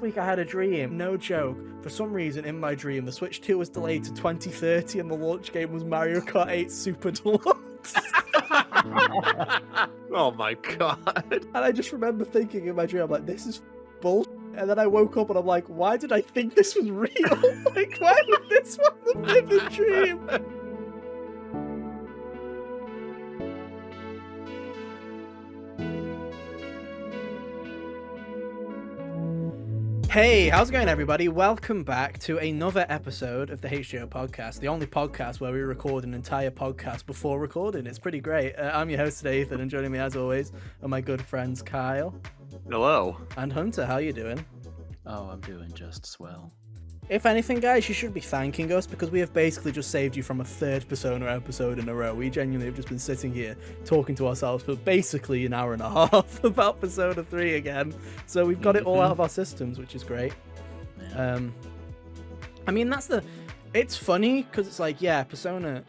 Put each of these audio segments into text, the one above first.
week I had a dream, no joke. For some reason in my dream, the Switch 2 was delayed to 2030 and the launch game was Mario Kart 8 Super Deluxe. Oh my god. And I just remember thinking in my dream, I'm like, this is bullshit. And then I woke up and I'm like, why did I think this was real? Like, why was this one a vivid dream? Hey, how's it going, everybody? Welcome back to another episode of the HGO podcast, the only podcast where we record an entire podcast before recording. It's pretty great. I'm your host today, Ethan, and joining me as always are my good friends Kyle. Hello. And Hunter. How you doing? Oh, I'm doing just swell. If anything, guys, you should be thanking us because we have basically just saved you from a third Persona episode in a row. We genuinely have just been sitting here talking to ourselves for basically an hour and a half about Persona 3 again. So we've got it all out of our systems, which is great. Yeah. I mean, it's funny because it's like, yeah, Persona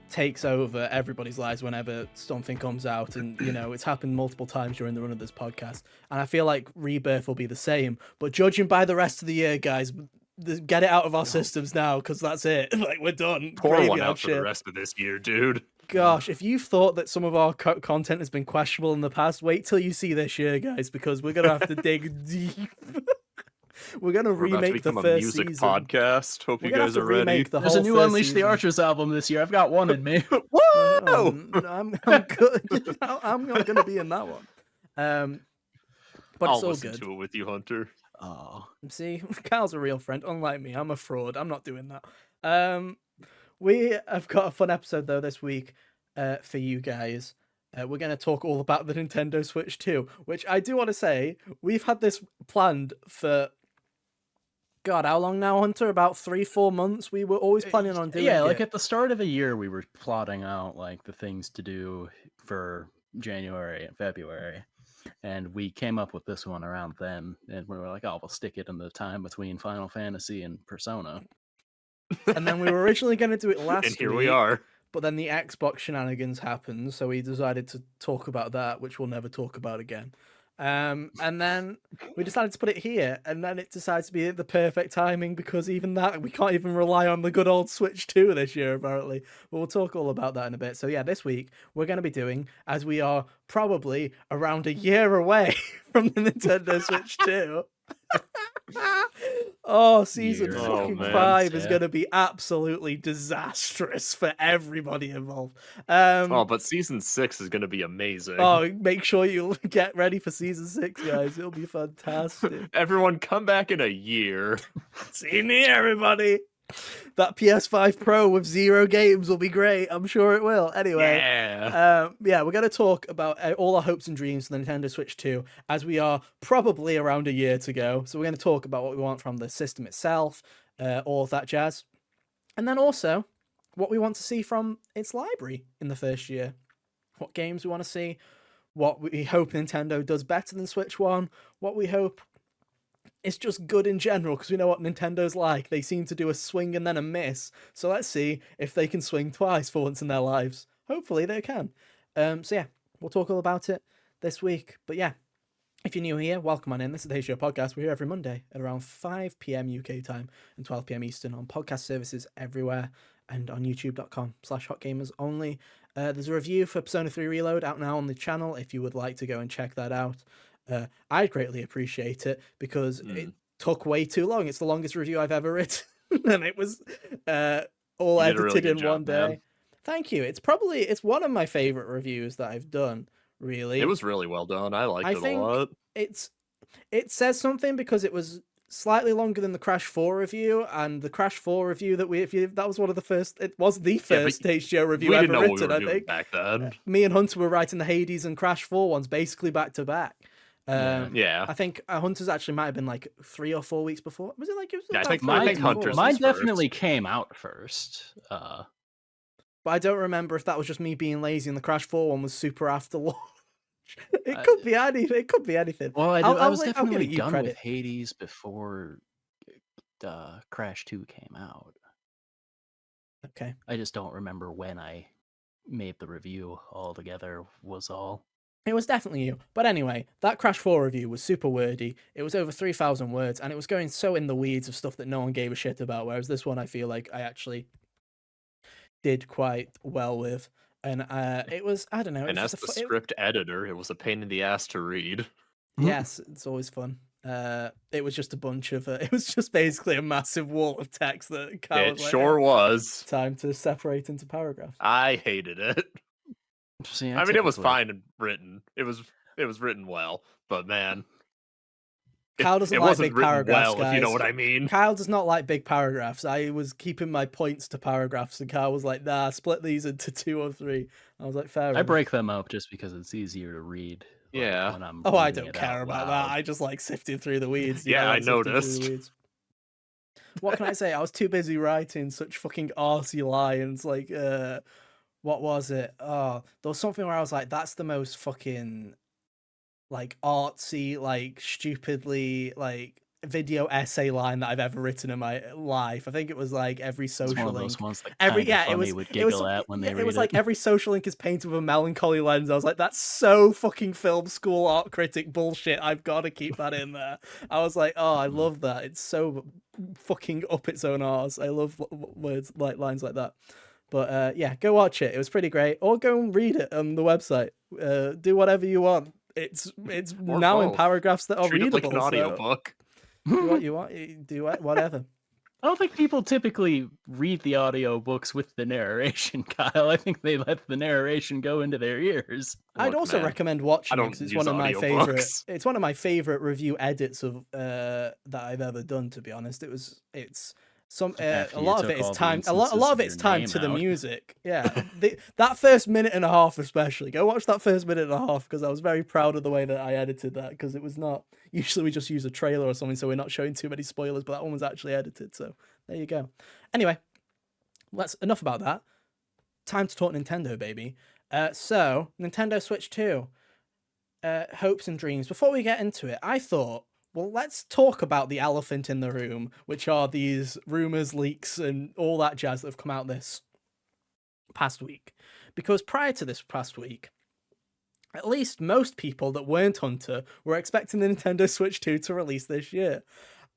takes over everybody's lives whenever something comes out, and you know it's happened multiple times during the run of this podcast, and I feel like Rebirth will be the same. But judging by the rest of the year, guys, get it out of our systems now because that's it. Like, we're done. Pour one out for the rest of this year, dude. Gosh, if you've thought that some of our content has been questionable in the past, wait till you see this year, guys, because we're gonna have to dig deep. We're gonna remake the first music season. podcast. Hope you guys are ready. There's a new Unleash the Archers album this year. I've got one in me. Whoa! I'm good. I'm not gonna be in that one. But I'll it's all listen good. to it with you, Hunter. Oh, See, Kyle's a real friend. Unlike me, I'm a fraud. I'm not doing that. We have got a fun episode though this week for you guys. We're going to talk all about the Nintendo Switch 2, which I do want to say we've had this planned for. God, how long now, Hunter? About 3-4 months. We were always planning on doing it. yeah, like at the start of the year, we were plotting out like the things to do for January and February, and we came up with this one around then, and we were like, oh, we'll stick it in the time between Final Fantasy and Persona. And then we were originally going to do it last And here week, we are. but then the Xbox shenanigans happened, so we decided to talk about that, which we'll never talk about again. And then we decided to put it here, and then it decides to be the perfect timing because even that, we can't even rely on the good old Switch 2 this year, apparently. But we'll talk all about that in a bit. So yeah, this week we're going to be doing, as we are probably around a year away from the Nintendo Switch 2. Oh, season Years. fucking Oh, man. 5 is Yeah. going to be absolutely disastrous for everybody involved. But season 6 is going to be amazing. Oh, make sure you get ready for season 6, guys. It'll be fantastic. Everyone come back in a year. See you near, everybody. That PS5 Pro with 0 games will be great. I'm sure it will. Anyway, Yeah. we're going to talk about all our hopes and dreams for the Nintendo Switch 2, as we are probably around a year to go. So we're going to talk about what we want from the system itself, all of that jazz. And then also what we want to see from its library in the first year. What games we want to see, what we hope Nintendo does better than Switch 1, what we hope it's just good in general, because we know what Nintendo's like. They seem to do a swing and then a miss. So let's see if they can swing twice for once in their lives. Hopefully they can. So yeah, we'll talk all about it this week. But yeah, if you're new here, welcome on in. This is the HGO podcast. We're here every Monday at around 5 p.m. UK time and 12 p.m. Eastern on podcast services everywhere and on youtube.com/hotgamersonly. There's a review for Persona 3 Reload out now on the channel if you would like to go and check that out. I'd greatly appreciate it because it took way too long. It's the longest review I've ever written, and it was all You did a really edited good in one job, day. man. Thank you. It's one of my favorite reviews that I've done. Really, It was really well done. I liked I it think a lot. it says something because it was slightly longer than the Crash 4 review, and the Crash 4 review that that was one of the first. It was the first HGO review We ever didn't know what we written. were I doing think back then. me and Hunter were writing the Hades and Crash 4 ones basically back to back. Yeah. I think Hunter's actually might have been like 3 or 4 weeks before. Was it like? It was Yeah, I about think- 3 I weeks think before. Hunter's Mine was first. definitely came out first. But I don't remember if that was just me being lazy and the Crash 4 one was super after launch. It could be anything. It could be anything. Well, I I'll was give definitely you done credit. with Hades before Crash 2 came out. Okay. I just don't remember when I made the review altogether was all. It was definitely you. But anyway, that Crash 4 review was super wordy. It was over 3,000 words, and it was going so in the weeds of stuff that no one gave a shit about, whereas this one I feel like I actually did quite well with. And it was, I don't know, it And was as just the script editor, it was a pain in the ass to read. yes, it's always fun. It was just a bunch of, it was just basically a massive wall of text that Kyle It was like, sure was. time to separate into paragraphs. I hated it. See, I mean, it was typically- fine written. It was written well, but man, Kyle doesn't it like wasn't big written paragraphs, well, if you know guys. what I mean. Kyle does not like big paragraphs. I was keeping my points to paragraphs, and Kyle was like, nah, split these into 2 or 3. I was like, fair I enough. break them up just because it's easier to read. Like, Yeah. when I'm Oh, I reading don't it care out about loud. that. I just like sifting through the weeds. Yeah, I like sifting through the noticed. weeds. What can I say? I was too busy writing such fucking arsey lines. Like, what was it? Oh, there was something where I was like, that's the most fucking, like, artsy, like, stupidly, like, video essay line that I've ever written in my life. I think it was like every It's one social of those link. ones that Every kinda yeah, funny would it was giggle at when they it read was it. like every social link is painted with a melancholy lens. I was like, that's so fucking film school art critic bullshit. I've got to keep that in there. I was like, oh, I love that. It's so fucking up its own arse. I love words like lines like that. But yeah, go watch it. It was pretty great. Or go and read it on the website. Do whatever you want. It's Or now in both. paragraphs that are Treat it readable. like an So audiobook. do what you want. Do whatever. I don't think people typically read the audiobooks with the narration, Kyle. I think they let the narration go into their ears. I'd Look, also man, recommend I watching it don't because it's use one of my favorite. audiobooks. It's one of my favorite review edits of that I've ever done. To be honest, it's some After a you lot of took it is all the time. A lot instances of of it's your time name to the out. music. Yeah, that first minute and a half especially. Go watch that first minute and a half because I was very proud of the way that I edited that because it was not. Usually we just use a trailer or something, so we're not showing too many spoilers. But that one was actually edited, so there you go. Anyway, that's enough about that. Time to talk Nintendo, baby. So Nintendo Switch 2, hopes and dreams. Before we get into it, I thought, well, let's talk about the elephant in the room, which are these rumors, leaks, and all that jazz that have come out this past week. Because prior to this past week, at least most people that weren't Hunter were expecting the Nintendo Switch 2 to release this year.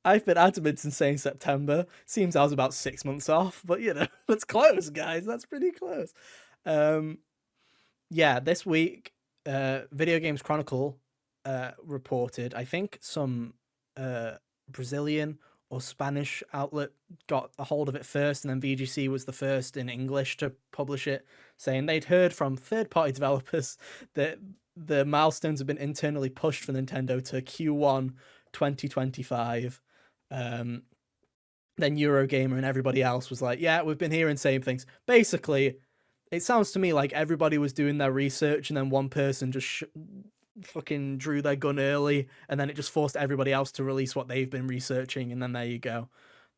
I've been adamant in saying September. Seems I was about 6 months off, but you know, that's close, guys. That's pretty close. Yeah, this week, Video Games Chronicle reported, I think some Brazilian or Spanish outlet got a hold of it first, and then VGC was the first in English to publish it, saying they'd heard from third-party developers that the milestones have been internally pushed for Nintendo to Q1 2025. Then Eurogamer and everybody else was like, yeah, we've been hearing same things. Basically, it sounds to me like everybody was doing their research and then one person just fucking drew their gun early and then it just forced everybody else to release what they've been researching, and then there you go.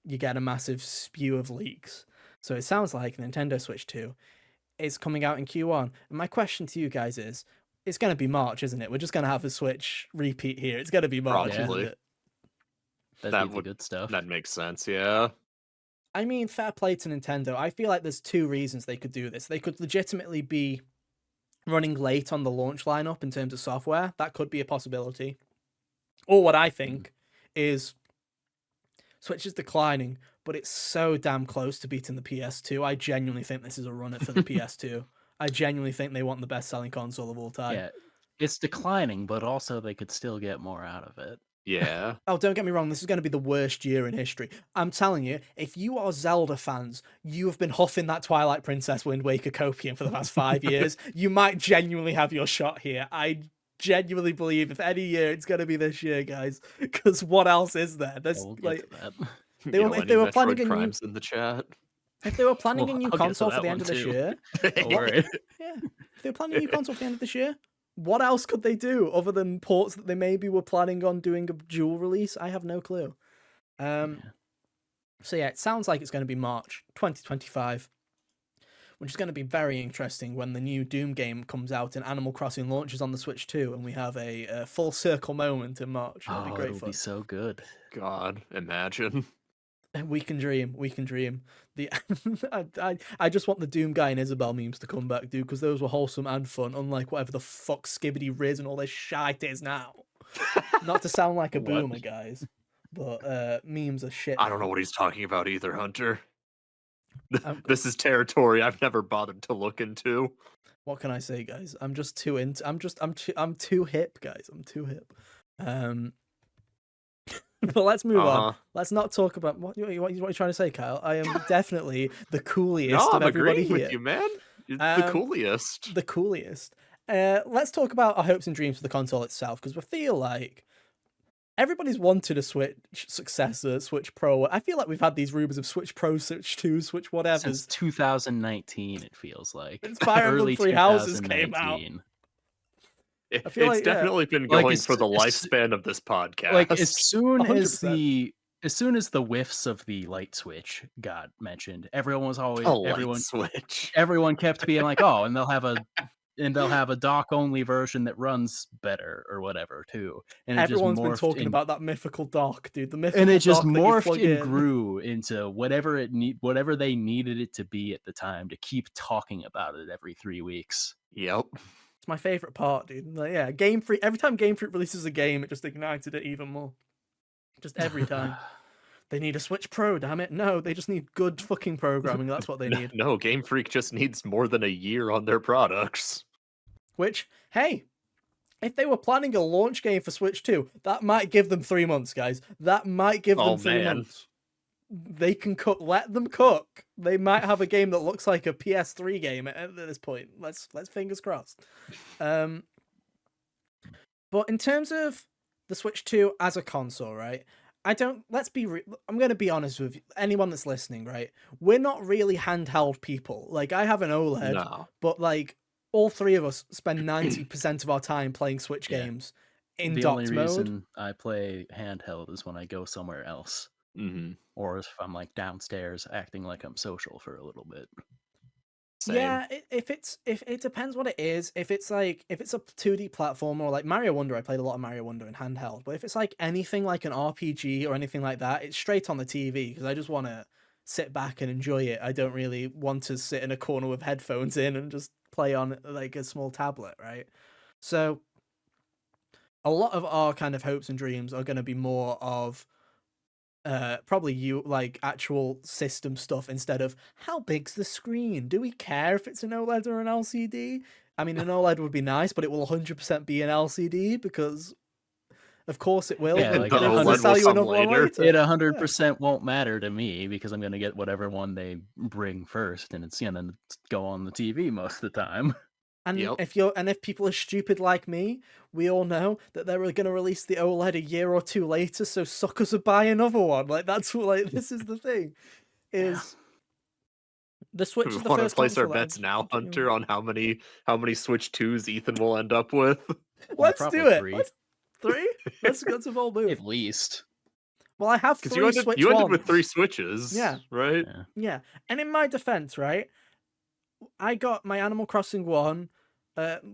You get a massive spew of leaks. So it sounds like Nintendo Switch 2 is coming out in Q1. And my question to you guys is, it's going to be March, isn't it? We're just going to have a Switch repeat here. It's going to be March, Probably. isn't it? That'd be the good stuff. That makes sense, yeah. I mean, fair play to Nintendo. I feel like there's 2 reasons they could do this. They could legitimately be running late on the launch lineup in terms of software. That could be a possibility. Or what I think is Switch is declining, but it's so damn close to beating the PS2. I genuinely think this is a run for the PS2. I genuinely think they want the best-selling console of all time. Yeah, it's declining, but also they could still get more out of it. Yeah. Oh, don't get me wrong, this is going to be the worst year in history. I'm telling you, if you are Zelda fans, you have been huffing that Twilight Princess Wind Waker copium for the past 5 years. You might genuinely have your shot here. I genuinely believe if any year, it's going to be this year, guys. Because what else is there? There's We'll get like to that. if they were planning a new crimes in the chat. if they were planning a Well, new I'll get to console for that the end one of this too. year, Don't worry. yeah, if they were planning a new console for the end of this year, what else could they do other than ports that they maybe were planning on doing a dual release? I have no clue. So yeah, it sounds like it's going to be March 2025, which is going to be very interesting when the new Doom game comes out and Animal Crossing launches on the Switch 2, and we have a full circle moment in March. That'll be great it'll fun. be so good. God, imagine. We can dream. We can dream. The I just want the Doom guy and Isabel memes to come back, dude, because those were wholesome and fun, unlike whatever the fuck Skibbity Riz and all this shite is now. Not to sound like a What? boomer, guys, but memes are shit. I don't know now. what he's talking about either, Hunter. I'm- This is territory I've never bothered to look into. What can I say, guys? I'm just too into. I'm too hip, guys. I'm too hip. But let's move on. Uh-huh. Let's not talk about what are you trying to say, Kyle. I am definitely the coolest No, of I'm everybody agreeing here. with you, man. You're the Um, coolest. The coolest. Let's talk about our hopes and dreams for the console itself, because we feel like everybody's wanted a Switch successor, Switch Pro. I feel like we've had these rumors of Switch Pro, Switch 2, Switch Since whatever's. 2019, it feels like. Since Fire Emblem Early Three Houses came out. 2019. I feel It's like, yeah. definitely been Like, going it's- for the it's- lifespan of this podcast. Like as soon as 100%. the whiffs of the light switch got mentioned, everyone was always a light everyone switch. everyone kept being like, oh, and they'll have a dock only version that runs better or whatever too. And Everyone's it been just morphed talking about that mythical dock, dude. The mythical and it just dock that you morphed plug and in. grew into whatever they needed it to be at the time to keep talking about it every 3 weeks. Yep. It's my favorite part, dude. Like, yeah, Game Freak. Every time Game Freak releases a game, it just ignited it even more. Just every time. They need a Switch Pro, damn it. No, they just need good fucking programming. That's what they need. No, Game Freak just needs more than a year on their products. Which, hey, if they were planning a launch game for Switch 2, that might give them 3 months, guys. That might give them Oh, 3 man. months. They can cook. Let them cook. They might have a game that looks like a PS3 game at this point. Let's fingers crossed. But in terms of the Switch 2 as a console, right? I'm going to be honest with you, anyone that's listening, right? We're not really handheld people. Like, I have an OLED, No. but like all three of us spend 90% of our time playing Switch Yeah. games in The only docked mode. reason I play handheld is when I go somewhere else, Mm-hmm. or if I'm like downstairs acting like I'm social for a little bit. Same. Yeah, if it depends what it is. If it's a 2D platform or like Mario Wonder, I played a lot of Mario Wonder in handheld. But if it's like anything like an RPG or anything like that, it's straight on the TV because I just want to sit back and enjoy it. I don't really want to sit in a corner with headphones in and just play on like a small tablet, right? So a lot of our kind of hopes and dreams are going to be more of probably like actual system stuff instead of how big's the screen? Do we care if it's an OLED or an LCD? I mean, an OLED would be nice, but it will 100% be an LCD because, of course, it will. Yeah, but like they're the gonna OLED sell will you come another one later. later. It 100% won't matter to me because I'm gonna get whatever one they bring first, and it's gonna go on the TV most of the time. And Yep. if people are stupid like me, we all know that they're going to release the OLED a year or two later, so suckers will buy another one. Like this is the thing, is the Switch We is the want to first place our console that bets I've now, genuinely- Hunter, on how many Switch 2s Ethan will end up with. Let's Probably do it. 3. Let's 3. Let's evolve move. At least. Well, I have Because 3 you Switch ended with ones. 3 Switches. Yeah. Right? Yeah. Yeah, and in my defense, right, I got my Animal Crossing one.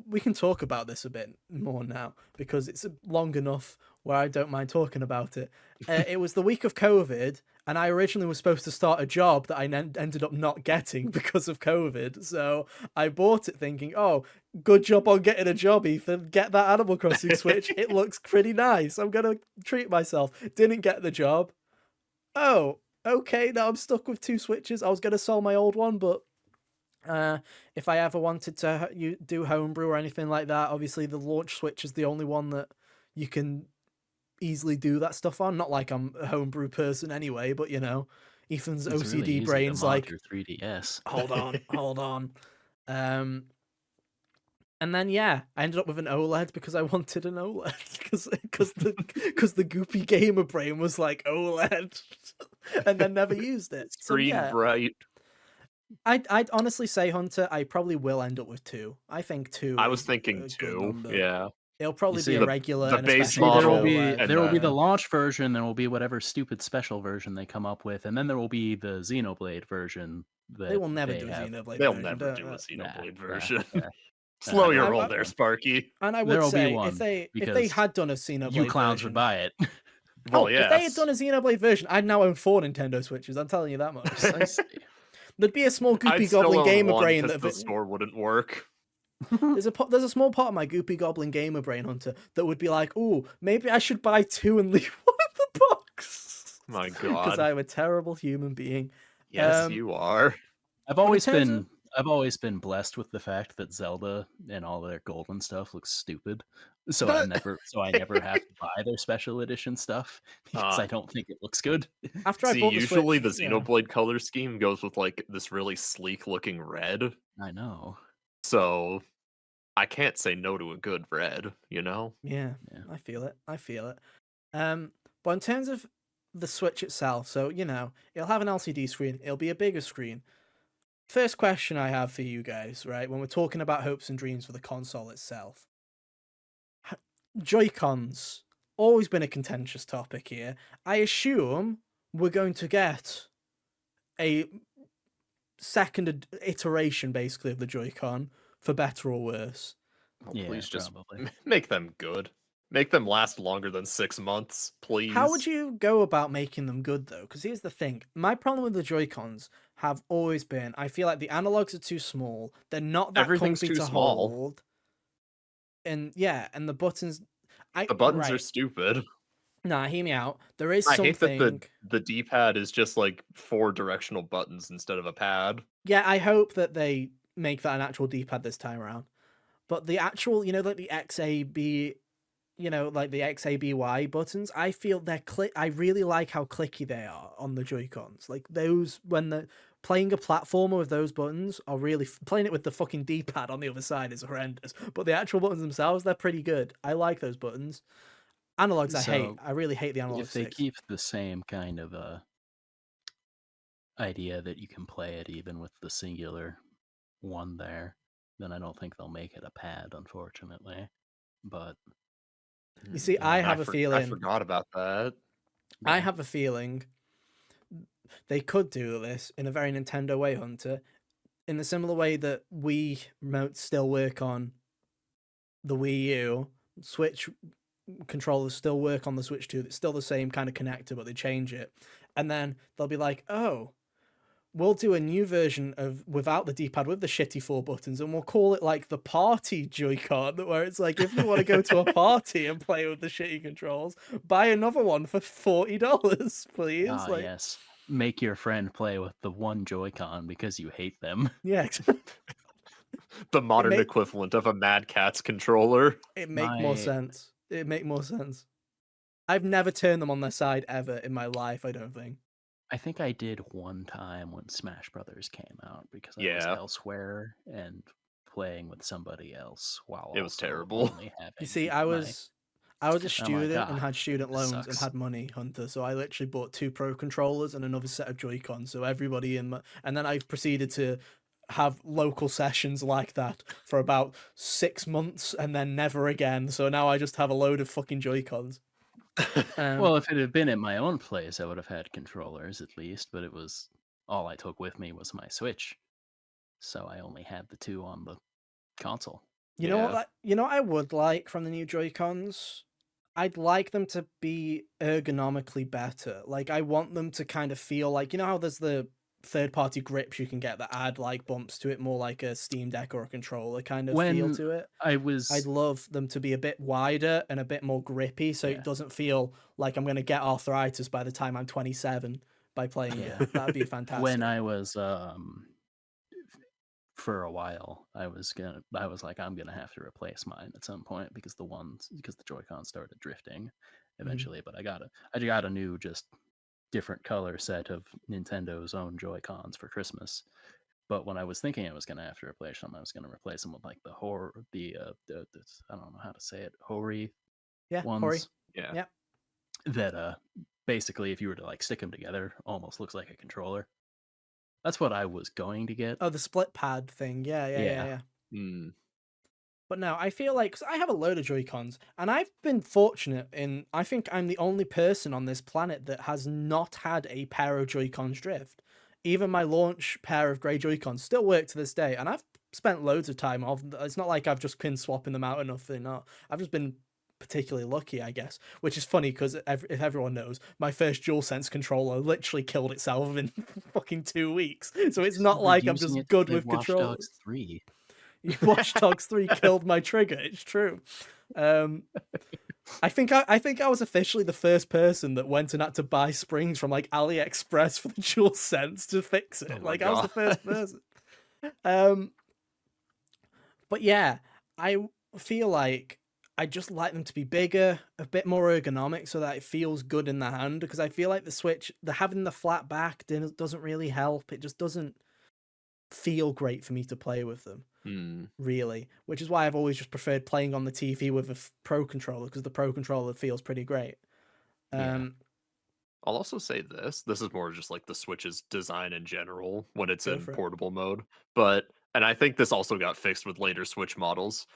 We can talk about this a bit more now because it's long enough where I don't mind talking about it. It was the week of COVID, and I originally was supposed to start a job that I ended up not getting because of COVID. So I bought it thinking, oh, good job on getting a job, Ethan. Get that Animal Crossing Switch. It looks pretty nice. I'm going to treat myself. Didn't get the job. Oh, okay, now I'm stuck with 2 Switches. I was going to sell my old one, but if I ever wanted to do homebrew or anything like that, obviously the launch Switch is the only one that you can easily do that stuff on. Not like I'm a homebrew person anyway, but you know, Ethan's It's OCD really easy to brain's mod like, your 3DS. hold on. And then yeah, I ended up with an OLED because I wanted an OLED because the goopy gamer brain was like OLED, and then never used it. So Screen yeah, bright. I'd honestly say, Hunter, I probably will end up with 2. I think 2. I was is thinking a good 2. number. Yeah. It'll probably see, be a the- regular the and base especially See, there will model be OLED, and there will be the then- launch version, there will be whatever stupid special version they come up with, and then there will be the Xenoblade version. They will never do a have. Xenoblade They'll version, never don't do a they? Xenoblade Nah, version. yeah. Slow your I- roll I- there, Sparky. And I There would will be say one, if they because had done a Xenoblade You clowns version, would buy it. Well, If they had yes. done a Xenoblade version, I'd now own 4 Nintendo Switches. I'm telling you that much. Precisely. There'd be a small I'd Goopy still Goblin own gamer one brain because that the store wouldn't work. there's a small part of my Goopy Goblin gamer brain hunter that would be like, "Ooh, maybe I should buy 2 and leave one in the box." My Because God. I'm a terrible human being. Yes, Um, you are. I've but in always terms of been I've always been blessed with the fact that Zelda and all their golden stuff looks stupid. that, So I never have to buy their special edition stuff because Uh, I don't think it looks good. after I See, bought the usually Switch, the yeah, Xenoblade color scheme goes with like this really sleek looking red. I know. So I can't say no to a good red, you know? yeah, Yeah. I feel it. I feel it. But in terms of the Switch itself, so it'll have an LCD screen. It'll be a bigger screen. First question I have for you guys, right? When we're talking about hopes and dreams for the console itself, Joy-Cons always been a contentious topic here. I assume we're going to get a second iteration, basically, of the Joy-Con for better or worse. Oh, Yeah, please just probably. make them good. Make them last longer than 6 months, please. How would you go about making them good, though? Because here's the thing. My problem with the Joy-Cons have always been, I feel like the analogs are too small. They're not that Everything's comfy too to small. hold. And yeah, and the buttons, The buttons are right. stupid. Nah, hear me out. There is I hate that something. the D-pad is just like 4 directional buttons instead of a pad. Yeah, I hope that they make that an actual D-pad this time around. But the actual, like the XAB, like the XABY buttons, I feel they're I really like how clicky they are on the Joy-Cons. Like those, when the playing a platformer with those buttons are really playing it with the fucking D-pad on the other side is horrendous. But the actual buttons themselves, they're pretty good. I like those buttons. Analogs, I hate. So I really hate the analog if they sticks. keep the same kind of idea that you can play it even with the singular one there, then I don't think they'll make it a pad, unfortunately. But You see, I yeah, have a I feeling. forgot about that. I yeah. have a feeling they could do this in a very Nintendo way, Hunter, in the similar way that Wii remotes still work on the Wii U, Switch controllers still work on the Switch 2. It's still the same kind of connector, but they change it. And then they'll be like, oh, we'll do a new version of without the D-pad with the shitty 4 buttons, and we'll call it like the party Joy-Con, where it's like if you want to go to a party and play with the shitty controls, buy another one for $40, please. Ah, yes. Make your friend play with the one Joy-Con because you hate them. Yeah, The modern make equivalent of a Mad Catz controller. it make more My sense. It make more sense. I've never turned them on their side ever in my life, I don't think. I think I did one time when Smash Brothers came out because I was Yeah, elsewhere and playing with somebody else while it was also terrible. only You having see, my. I was a I'm like, student and had student this loans and sucks. had money, Hunter. So I literally bought 2 Pro controllers and another set of Joy-Cons. So everybody in my, and then I proceeded to have local sessions like that for about 6 months and then never again. So now I just have a load of fucking Joy-Cons. Well, if it had been at my own place, I would have had controllers at least, but it was all I took with me was my Switch. So I only had the two on the console. You know what? Yeah. You know what I would like from the new Joy-Cons? I'd like them to be ergonomically better. Like I want them to kind of feel like how there's the third-party grips you can get that add like bumps to it, more like a Steam Deck or a controller kind of feel When to it. I I'd was love them to be a bit wider and a bit more grippy, so yeah, it doesn't feel like I'm gonna get arthritis by the time I'm 27 by playing yeah. it. That'd be When fantastic. I was for a while, I was like, I'm gonna have to replace mine at some point because the Joy-Con started drifting eventually. But I got a new, just different color set of Nintendo's own Joy-Cons for Christmas. But when I was thinking I was gonna have to replace them, I was gonna replace them with like the I don't know how to say it, Hori Yeah, Hori. ones Yeah. Yeah. that basically if you were to like stick them together, almost looks like a controller. That's what I was going to get. Oh, the split pad thing. Yeah, yeah, yeah, Yeah. yeah. Mm. But no, I feel like 'cause I have a load of Joy-Cons, and I've been fortunate in I think I'm the only person on this planet that has not had a pair of Joy-Cons drift. Even my launch pair of grey Joy-Cons still work to this day, and I've spent loads of time off. It's not like I've just been swapping them out or nothing. No, I've just been particularly lucky, I guess. Which is funny because if everyone knows, my first DualSense controller literally killed itself in fucking 2 weeks. So it's not We're like I'm using just it to good play with Watch Dogs controllers. 3. Watch Dogs 3 killed my trigger. It's true. Um, I think I was officially the first person that went and had to buy springs from like AliExpress for the DualSense to fix Oh it. my Like I was god. the first person. Um, but yeah, I feel like I just like them to be bigger, a bit more ergonomic, so that it feels good in the hand. Because I feel like the Switch, the having the flat back doesn't really help. It just doesn't feel great for me to play with them, Hmm. really. Which is why I've always just preferred playing on the TV with a Pro controller, because the Pro controller feels pretty great. Yeah. I'll also say this. This is more just like the Switch's design in general when it's Go in for it. portable mode. But and I think this also got fixed with later Switch models.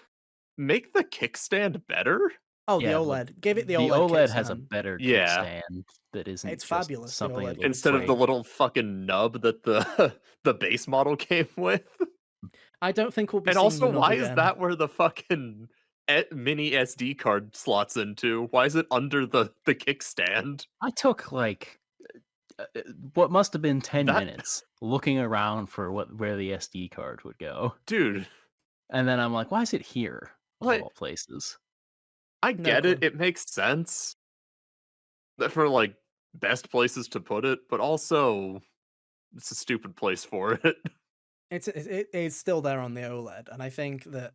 Make the kickstand better? Oh, the Yeah, OLED. Give it the the OLED OLED has a kickstand. better Yeah. kickstand that isn't It's just fabulous, the something OLED that'll Instead of the break. kickstand. little fucking nub that the the base model came with. I don't think we'll be And seeing also, the nub why is again. that where the fucking mini SD card slots into? Why is it under the kickstand? I took like what must have been 10 That minutes looking around for where the SD card would go. dude, And then I'm like, why is it here of like all places? I No get it. clue. It makes sense that for like best places to put it, but also it's a stupid place for it. It's still there on the OLED, and I think that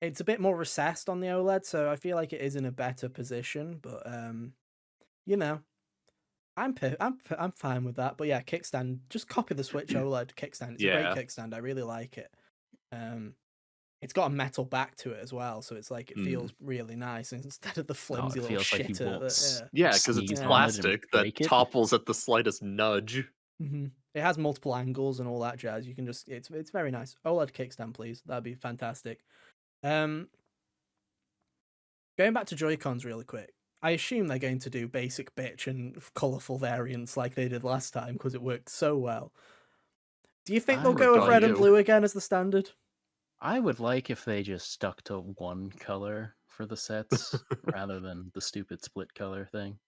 it's a bit more recessed on the OLED, so I feel like it is in a better position. But you know, I'm fine with that. But yeah, kickstand. Just copy the Switch OLED kickstand. It's a great Yeah. kickstand. I really like it. It's got a metal back to it as well, so it's like it Mm. feels really nice instead of the Oh, flimsy it little feels like you shitter. won't That, Yeah, because it's sneeze yeah. on it and plastic that break it. topples at the slightest nudge. It has multiple angles and all that jazz. You can just it's very nice. OLED kickstand, please. That'd be fantastic. Um, Going back to Joy-Cons really quick. I assume they're going to do basic bitch and colourful variants like they did last time because it worked so well. Do you think I they'll would go with red like and if blue again as the standard? I would like if they just stuck to one color for the sets rather than the stupid split color thing.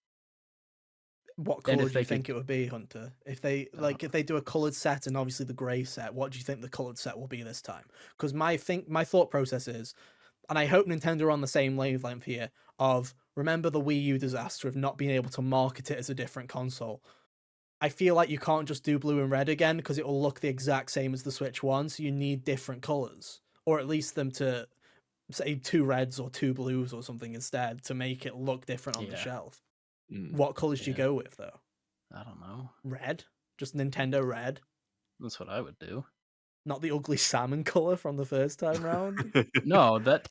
What And colour if do you they could, think it would be, Hunter? If they uh, if they do a coloured set and obviously the grey set, what do you think the coloured set will be this time? Because my thought process is, and I hope Nintendo are on the same wavelength here, of remember the Wii U disaster of not being able to market it as a different console. I feel like you can't just do blue and red again because it will look the exact same as the Switch One, so you need different colours. Or at least them to say two reds or two blues or something instead to make it look different on the yeah, shelf. Mm. What colours do you yeah, go with though? I don't know. Red? Just Nintendo red? That's what I would do. Not the ugly salmon colour from the first time round? No, that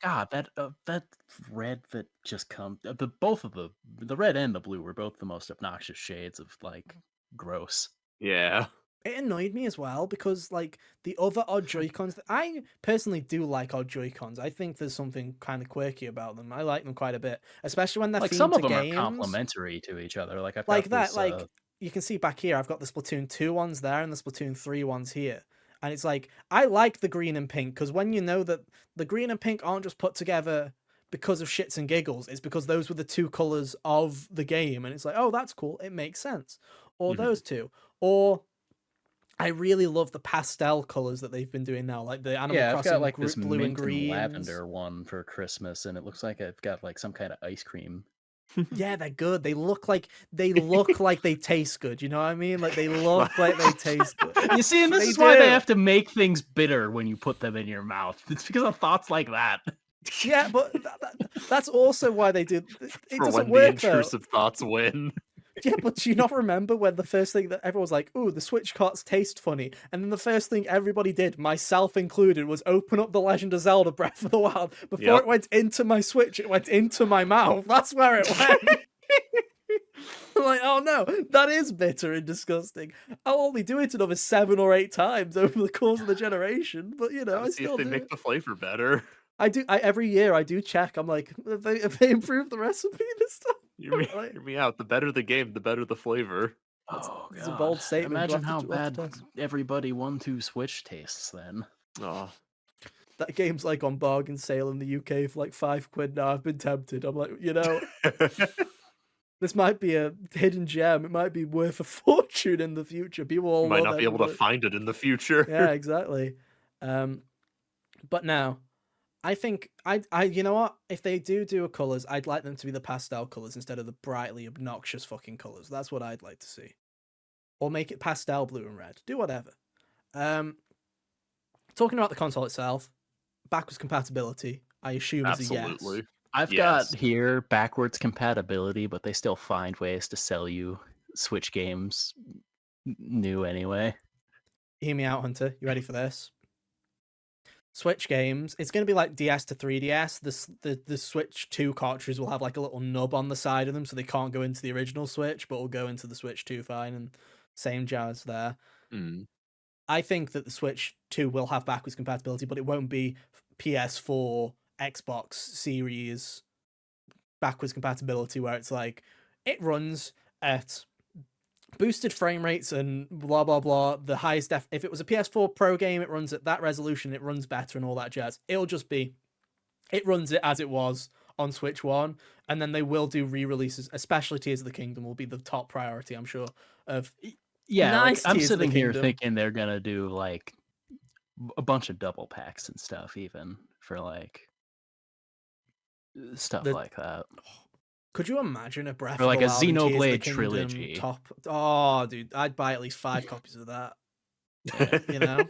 red that just come the both of the red and the blue were both the most obnoxious shades of like gross. Yeah. It annoyed me as well because like the other odd Joy-Cons, I personally do like odd Joy-Cons. I think there's something kind of quirky about them. I like them quite a bit, especially when they're Like themed some to of them are games. complementary to each other. Like I've Like got that, this like you can see back here, I've got the Splatoon 2 ones there and the Splatoon 3 ones here. And it's like, I like the green and pink because when you know that the green and pink aren't just put together because of shits and giggles, it's because those were the two colors of the game. And it's like, oh, that's cool. It makes sense. Or Mhm. those two. Or I really love the pastel colors that they've been doing now, like the Animal yeah, I've got Crossing like this blue and mint and greens. lavender one for Christmas, and it looks like I've got like some kind of ice cream. Yeah, they're good. They look like they taste good. You know what I mean? Like they look like they taste good. You see, and this They is why they do. have to make things bitter when you put them in your mouth. It's because of thoughts like that. Yeah, but that's also why they do. It For doesn't when the work though. intrusive thoughts win. Yeah, but do you not remember when the first thing that everyone was like, "Ooh, the Switch carts taste funny," and then the first thing everybody did, myself included, was open up the Legend of Zelda Breath of the Wild. Before Yep. it went into my Switch, it went into my mouth. That's where it went. I'm like, oh no, that is bitter and disgusting. I'll only do it another 7 or 8 times over the course of the generation, but you know, I Let's see if still they do make it. the flavor better. I do. Every year I do check. I'm like, have they improved the recipe this Hear me, time? Like, hear me out. The better the game, the better the flavor. Oh it's a god! bold statement. Imagine how We'll have bad to test. everybody 1-2 Switch tastes then. Oh, That game's like on bargain sale in the UK for like £5 now. I've been tempted. I'm like, this might be a hidden gem. It might be worth a fortune in the future. People will Might love not be able to everybody. find it in the future. Yeah, exactly. But now, I think you know what? If they do a colors, I'd like them to be the pastel colors instead of the brightly obnoxious fucking colors. That's what I'd like to see. Or make it pastel blue and red. Do whatever. Talking about the console itself, backwards compatibility, I assume is a yes. Absolutely. I've Yes. got here backwards compatibility, but they still find ways to sell you Switch games new anyway. Hear me out, Hunter. You ready for this? Switch games. It's going to be like DS to 3DS. The Switch 2 cartridges will have like a little nub on the side of them, so they can't go into the original Switch, but will go into the Switch 2 fine, and same jazz there. Mm. I think that the Switch 2 will have backwards compatibility, but it won't be PS4, Xbox Series backwards compatibility where it's like it runs at boosted frame rates and blah blah blah. The highest if it was a PS4 Pro game, it runs at that resolution, it runs better and all that jazz. It'll just be it runs it as it was on Switch 1, and then they will do re-releases, especially Tears of the Kingdom will be the top priority, I'm sure, of Yeah, nice like I'm Tears of the sitting here Kingdom. thinking they're gonna do like a bunch of double packs and stuff, even for like stuff like that. Could you imagine a Breath Or of like the a Wild and Tears of the Xenoblade Kingdom trilogy. top? Oh, dude, I'd buy at least 5 copies of that. Yeah. You know,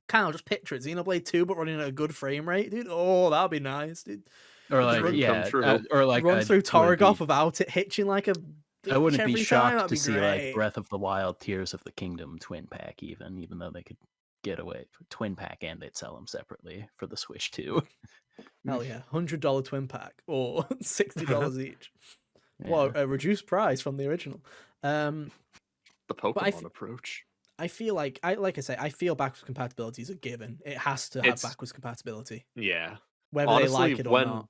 kind of just picture it: Xenoblade 2, but running at a good frame rate, dude. Oh, that'd be nice, dude. Or Dream like come true. or like Run I through wouldn't Torgoth be, without it hitching like a I bitch wouldn't be every time. shocked That'd to be see great. like Breath of the Wild, Tears of the Kingdom twin pack, even though they could get away with twin pack and they'd sell them separately for the Switch too. Hell yeah, $100 twin pack or $60 each. Yeah. Well, a reduced price from the original. The Pokemon approach. I feel like I say I feel backwards compatibility is a given. It has to have backwards compatibility, Yeah. whether Honestly, they like it or not.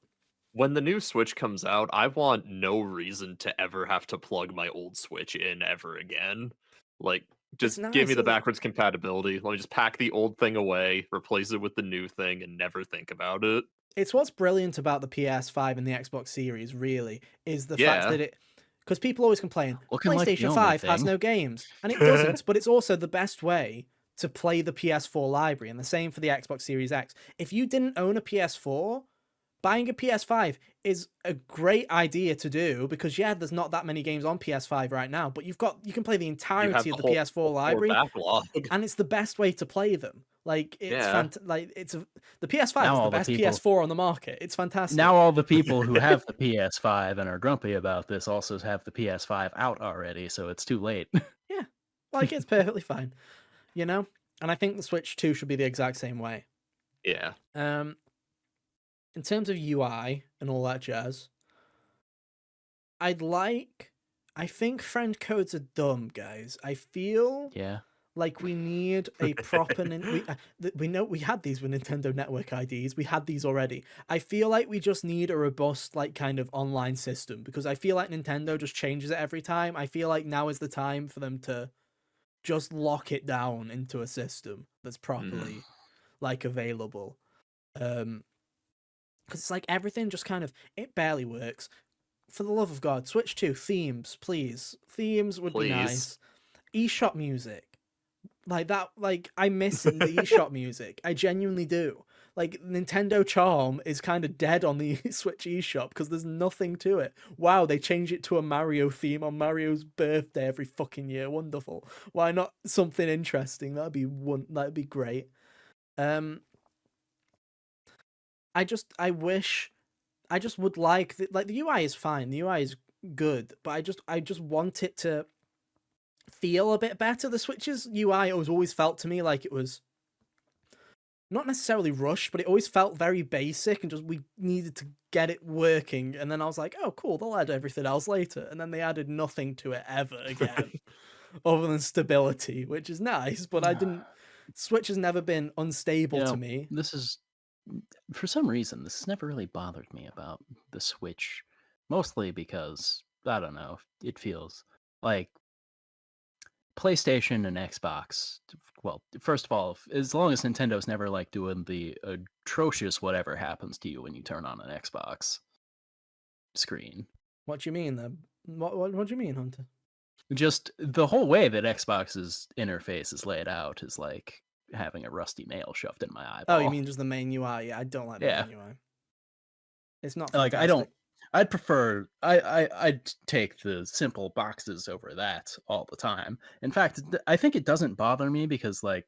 when the new Switch comes out, I want no reason to ever have to plug my old Switch in ever again. Like, just give me the backwards compatibility. Let me just pack the old thing away, replace it with the new thing, and never think about it. It's what's brilliant about the PS5 and the Xbox Series, really, is the fact that it. Because people always complain, Looking like the PlayStation only 5 has thing. no games. And it doesn't, but it's also the best way to play the PS4 library. And the same for the Xbox Series X. If you didn't own a PS4, buying a PS5 is a great idea to do because there's not that many games on PS5 right now, but you can play the entirety of the PS4 library, backlog. and it's the best way to play them. Like it's the PS5 Now is the all the best people- PS4 on the market. It's fantastic. Now all the people who have the PS5 and are grumpy about this also have the PS5 out already, so it's too late. Yeah, like it's perfectly fine, And I think the Switch 2 should be the exact same way. Yeah. In terms of UI and all that jazz, I think friend codes are dumb, guys. I feel like we need a proper. We know we had these with Nintendo Network IDs. We had these already. I feel like we just need a robust, like, kind of online system because I feel like Nintendo just changes it every time. I feel like now is the time for them to just lock it down into a system that's properly like available. Because it's like everything just kind of it barely works. For the love of God, Switch 2 themes, please. Themes would be nice. eShop music. Like that, like I miss the eShop music. I genuinely do. Like Nintendo Charm is kind of dead on the Switch eShop because there's nothing to it. Wow, they change it to a Mario theme on Mario's birthday every fucking year. Wonderful. Why not something interesting? That'd be great. I just would like the UI is fine. The UI is good, but I just want it to feel a bit better. The Switch's UI always felt to me like it was not necessarily rushed, but it always felt very basic and just we needed to get it working. And then I was like, oh, cool, they'll add everything else later. And then they added nothing to it ever again, other than stability, which is nice. But Switch has never been unstable to me. This is, for some reason, this has never really bothered me about the Switch. Mostly because, I don't know, it feels like PlayStation and Xbox well, first of all, as long as Nintendo's never like doing the atrocious whatever happens to you when you turn on an Xbox screen. What do you mean then? What do you mean, Hunter? Just the whole way that Xbox's interface is laid out is like having a rusty nail shoved in my eyeball. Oh, you mean just the main UI? Yeah, I don't like the Yeah. main UI. It's not Like fantastic. I'd prefer I'd take the simple boxes over that all the time. In fact, I think it doesn't bother me because like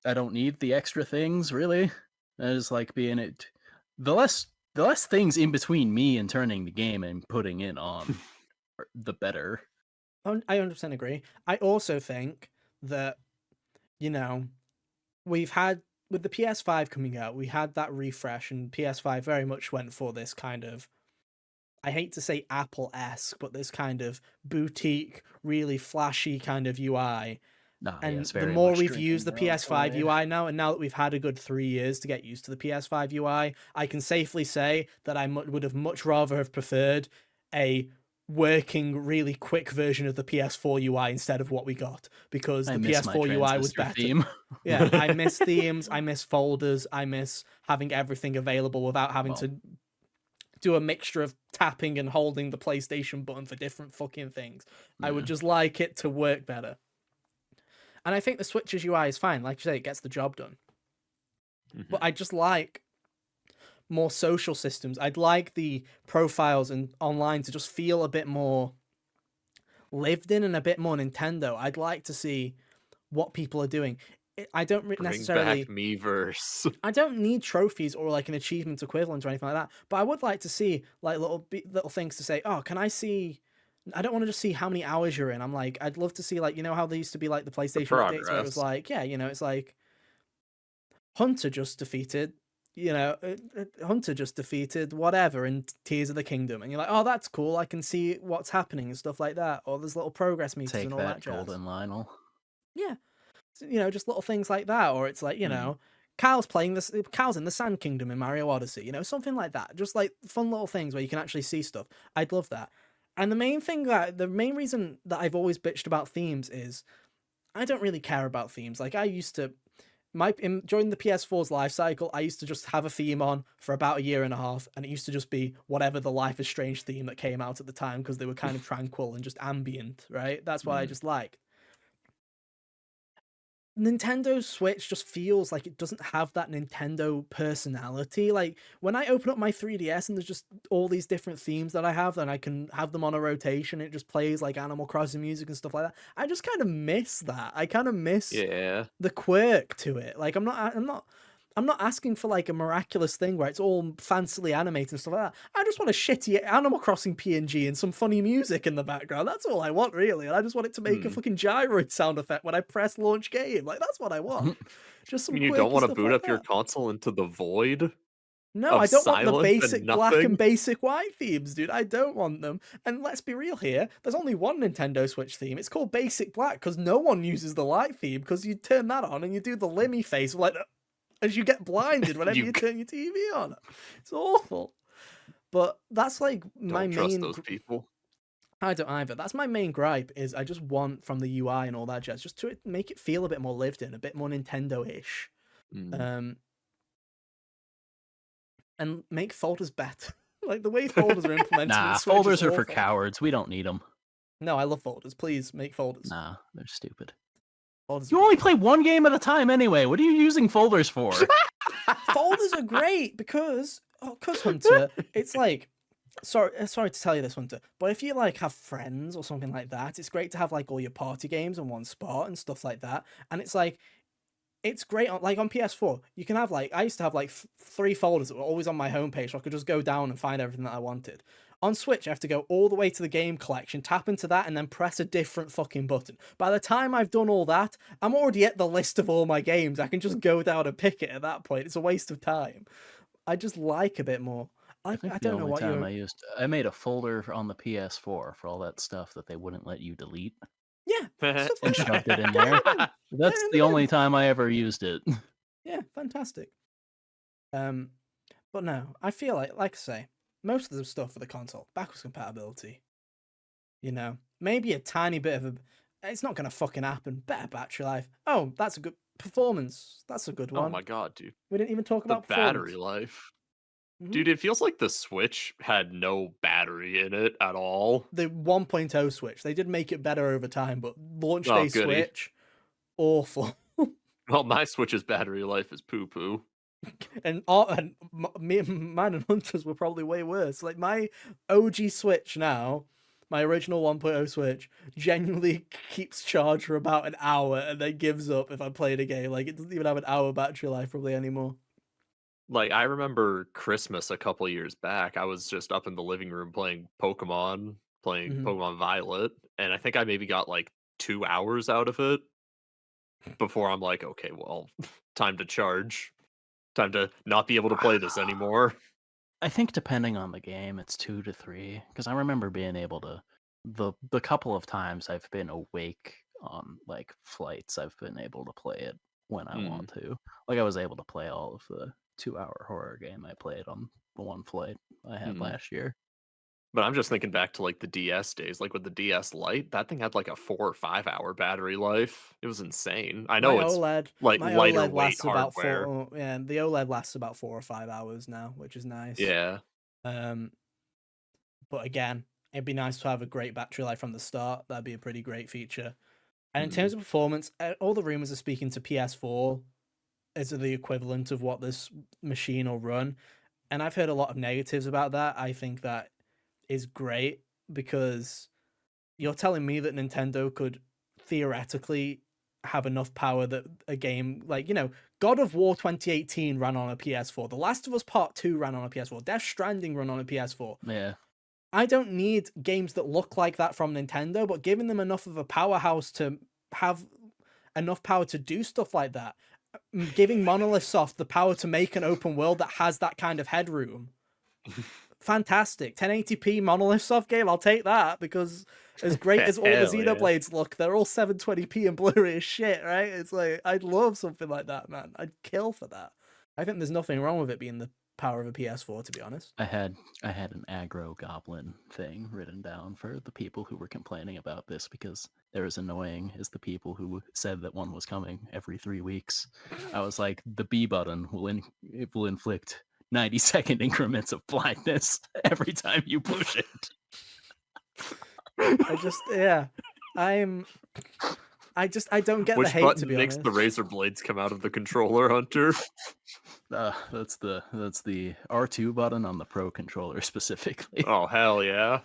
I don't need the extra things really. I just like being it. The less things in between me and turning the game and putting it on, the better. I 100% agree. I also think that, you know, we've had, with the PS5 coming out, we had that refresh, and PS5 very much went for this kind of, I hate to say Apple-esque, but this kind of boutique, really flashy kind of UI. And the more we've used the PS5 UI now, and now that we've had a good 3 years to get used to the PS5 UI, I can safely say that I would have much rather have preferred a working, really quick version of the PS4 UI instead of what we got, because the PS4 UI was better. Theme. Yeah, I miss themes, I miss folders, I miss having everything available without having to do a mixture of tapping and holding the PlayStation button for different fucking things. Yeah. I would just like it to work better. And I think the Switch's UI is fine. Like you say, it gets the job done. Mm-hmm. But I just like more social systems. I'd like the profiles and online to just feel a bit more lived in and a bit more Nintendo. I'd like to see what people are doing. I don't necessarily... Bring back Miiverse. I don't need trophies or like an achievement equivalent or anything like that. But I would like to see like little things to say, oh, can I see... I don't want to just see how many hours you're in. I'm like, I'd love to see, like, you know how they used to be like the PlayStation updates where it was like, yeah, you know, it's like Hunter just defeated, you know, Hunter just defeated whatever in Tears of the Kingdom, and you're like, oh, that's cool. I can see what's happening and stuff like that. Or there's little progress meters and all that jazz. Golden Lionel. Yeah, you know, just little things like that. Or it's like, you know, Kyle's in the Sand Kingdom in Mario Odyssey. You know, something like that. Just like fun little things where you can actually see stuff. I'd love that. And the main reason that I've always bitched about themes is I don't really care about themes. Like I used to, during the PS4's life cycle, I used to just have a theme on for about a year and a half, and it used to just be whatever the Life is Strange theme that came out at the time, because they were kind of tranquil and just ambient, right? That's what I just liked. Nintendo Switch just feels like it doesn't have that Nintendo personality. Like when I open up my 3DS and there's just all these different themes that I have, and I can have them on a rotation, it just plays like Animal Crossing music and stuff like that. I just kind of miss that. I kind of miss the quirk to it. Like I'm not asking for like a miraculous thing where it's all fancily animated and stuff like that. I just want a shitty Animal Crossing PNG and some funny music in the background. That's all I want, really. And I just want it to make a fucking gyroid sound effect when I press launch game. Like, that's what I want. Just some. You don't want to boot up your console into the void? No, I don't want the basic black and basic white themes, dude. I don't want them. And let's be real here. There's only one Nintendo Switch theme. It's called Basic Black because no one uses the light theme, because you turn that on and you do the Limmy face like, as you get blinded whenever you turn your TV on. It's awful. But that's like my main... Don't trust those people. I don't either. That's my main gripe, is I just want from the UI and all that jazz, just to make it feel a bit more lived in, a bit more Nintendo-ish. And make folders better. Like the way folders are implemented. Nah, folders are for cowards. We don't need them. No, I love folders. Please make folders. Nah, they're stupid. You only play one game at a time anyway. What are you using folders for? Folders are great because Hunter, it's like, sorry to tell you this, Hunter, but if you like have friends or something like that, it's great to have like all your party games in one spot and stuff like that. And it's like, it's great on PS4. You can have like, I used to have like 3 folders that were always on my homepage, so I could just go down and find everything that I wanted. On Switch, I have to go all the way to the game collection, tap into that, and then press a different fucking button. By the time I've done all that, I'm already at the list of all my games. I can just go down and pick it at that point. It's a waste of time. I just like a bit more. I don't know what I made a folder on the PS4 for all that stuff that they wouldn't let you delete. Yeah. And shoved it in there. That's the only time I ever used it. Yeah, fantastic. But no, I feel like I say, most of the stuff for the console, backwards compatibility, you know, maybe a tiny bit of It's not gonna fucking happen. Better battery life. Oh, that's a good performance. That's a good Oh one. my god, dude. We didn't even talk The about battery performance. life. Hmm. Dude, it feels like the Switch had no battery in it at all. The 1.0 Switch, they did make it better over time, but launch Oh, day goody. Switch, awful. Well, my Switch's battery life is poo poo. Mine and Hunter's were probably way worse. Like my OG Switch now, my original 1.0 Switch, genuinely keeps charge for about an hour and then gives up if I play a game. Like it doesn't even have an hour battery life probably anymore. Like, I remember Christmas a couple years back, I was just up in the living room playing Hmm. Pokemon Violet, and I think I maybe got, like, 2 hours out of it before I'm like, "Okay, well, time to charge. Time to not be able to play this anymore." I think depending on the game, it's 2 to 3. Because I remember being able to the couple of times I've been awake on like flights, I've been able to play it when I Hmm. want to. Like I was able to play all of the 2-hour horror game I played on the one flight I had Mhm. last year. But I'm just thinking back to, like, the DS days, like, with the DS Lite, that thing had, like, a 4 or 5-hour battery life. It was insane. I My know it's, OLED, like, my lighter OLED weight lasts about hardware. four. Yeah, the OLED lasts about 4 or 5 hours now, which is nice. Yeah. Um, but again, it'd be nice to have a great battery life from the start. That'd be a pretty great feature. And in Mhm. terms of performance, all the rumors are speaking to PS4 as the equivalent of what this machine will run. And I've heard a lot of negatives about that. I think that is great because you're telling me that Nintendo could theoretically have enough power that a game like, God of War 2018 ran on a PS4. The Last of Us Part 2 ran on a PS4. Death Stranding ran on a PS4. Yeah. I don't need games that look like that from Nintendo, but giving them enough of a powerhouse to have enough power to do stuff like that, giving Monolith Soft the power to make an open world that has that kind of headroom. Fantastic. 1080p Monolith Soft game, I'll take that because as great as all the Hell yeah. Xenoblades look, they're all 720p and blurry as shit, right? It's like, I'd love something like that, man. I'd kill for that. I think there's nothing wrong with it being the power of a PS4, to be honest. I had an aggro goblin thing written down for the people who were complaining about this because they're as annoying as the people who said that one was coming every 3 weeks. I was like, the B button it will inflict 90-second increments of blindness every time you push I just, yeah, I'm, I don't get the Which hate, to be button makes the honest. razor blades come out of the controller, Hunter? That's the R2 button on the Pro controller specifically. Oh, hell yeah.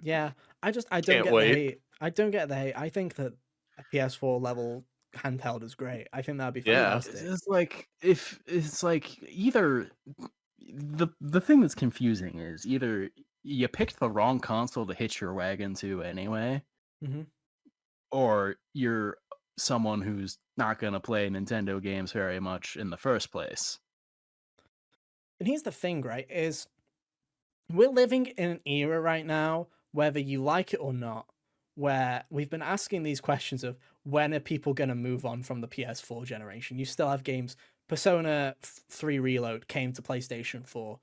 Yeah, I don't Can't get the wait. hate. I don't get the hate. I think that a PS4 level handheld is great. I think that'd be Yeah. It's fantastic. it's like if it's like either the thing that's confusing is either you picked the wrong console to hitch your wagon to anyway, Hmm. or you're someone who's not going to play Nintendo games very much in the first place. And here's the thing, right? Is we're living in an era right now, whether you like it or not, where we've been asking these questions of when are people going to move on from the PS4 generation? You still have games. Persona 3 Reload came to PlayStation 4.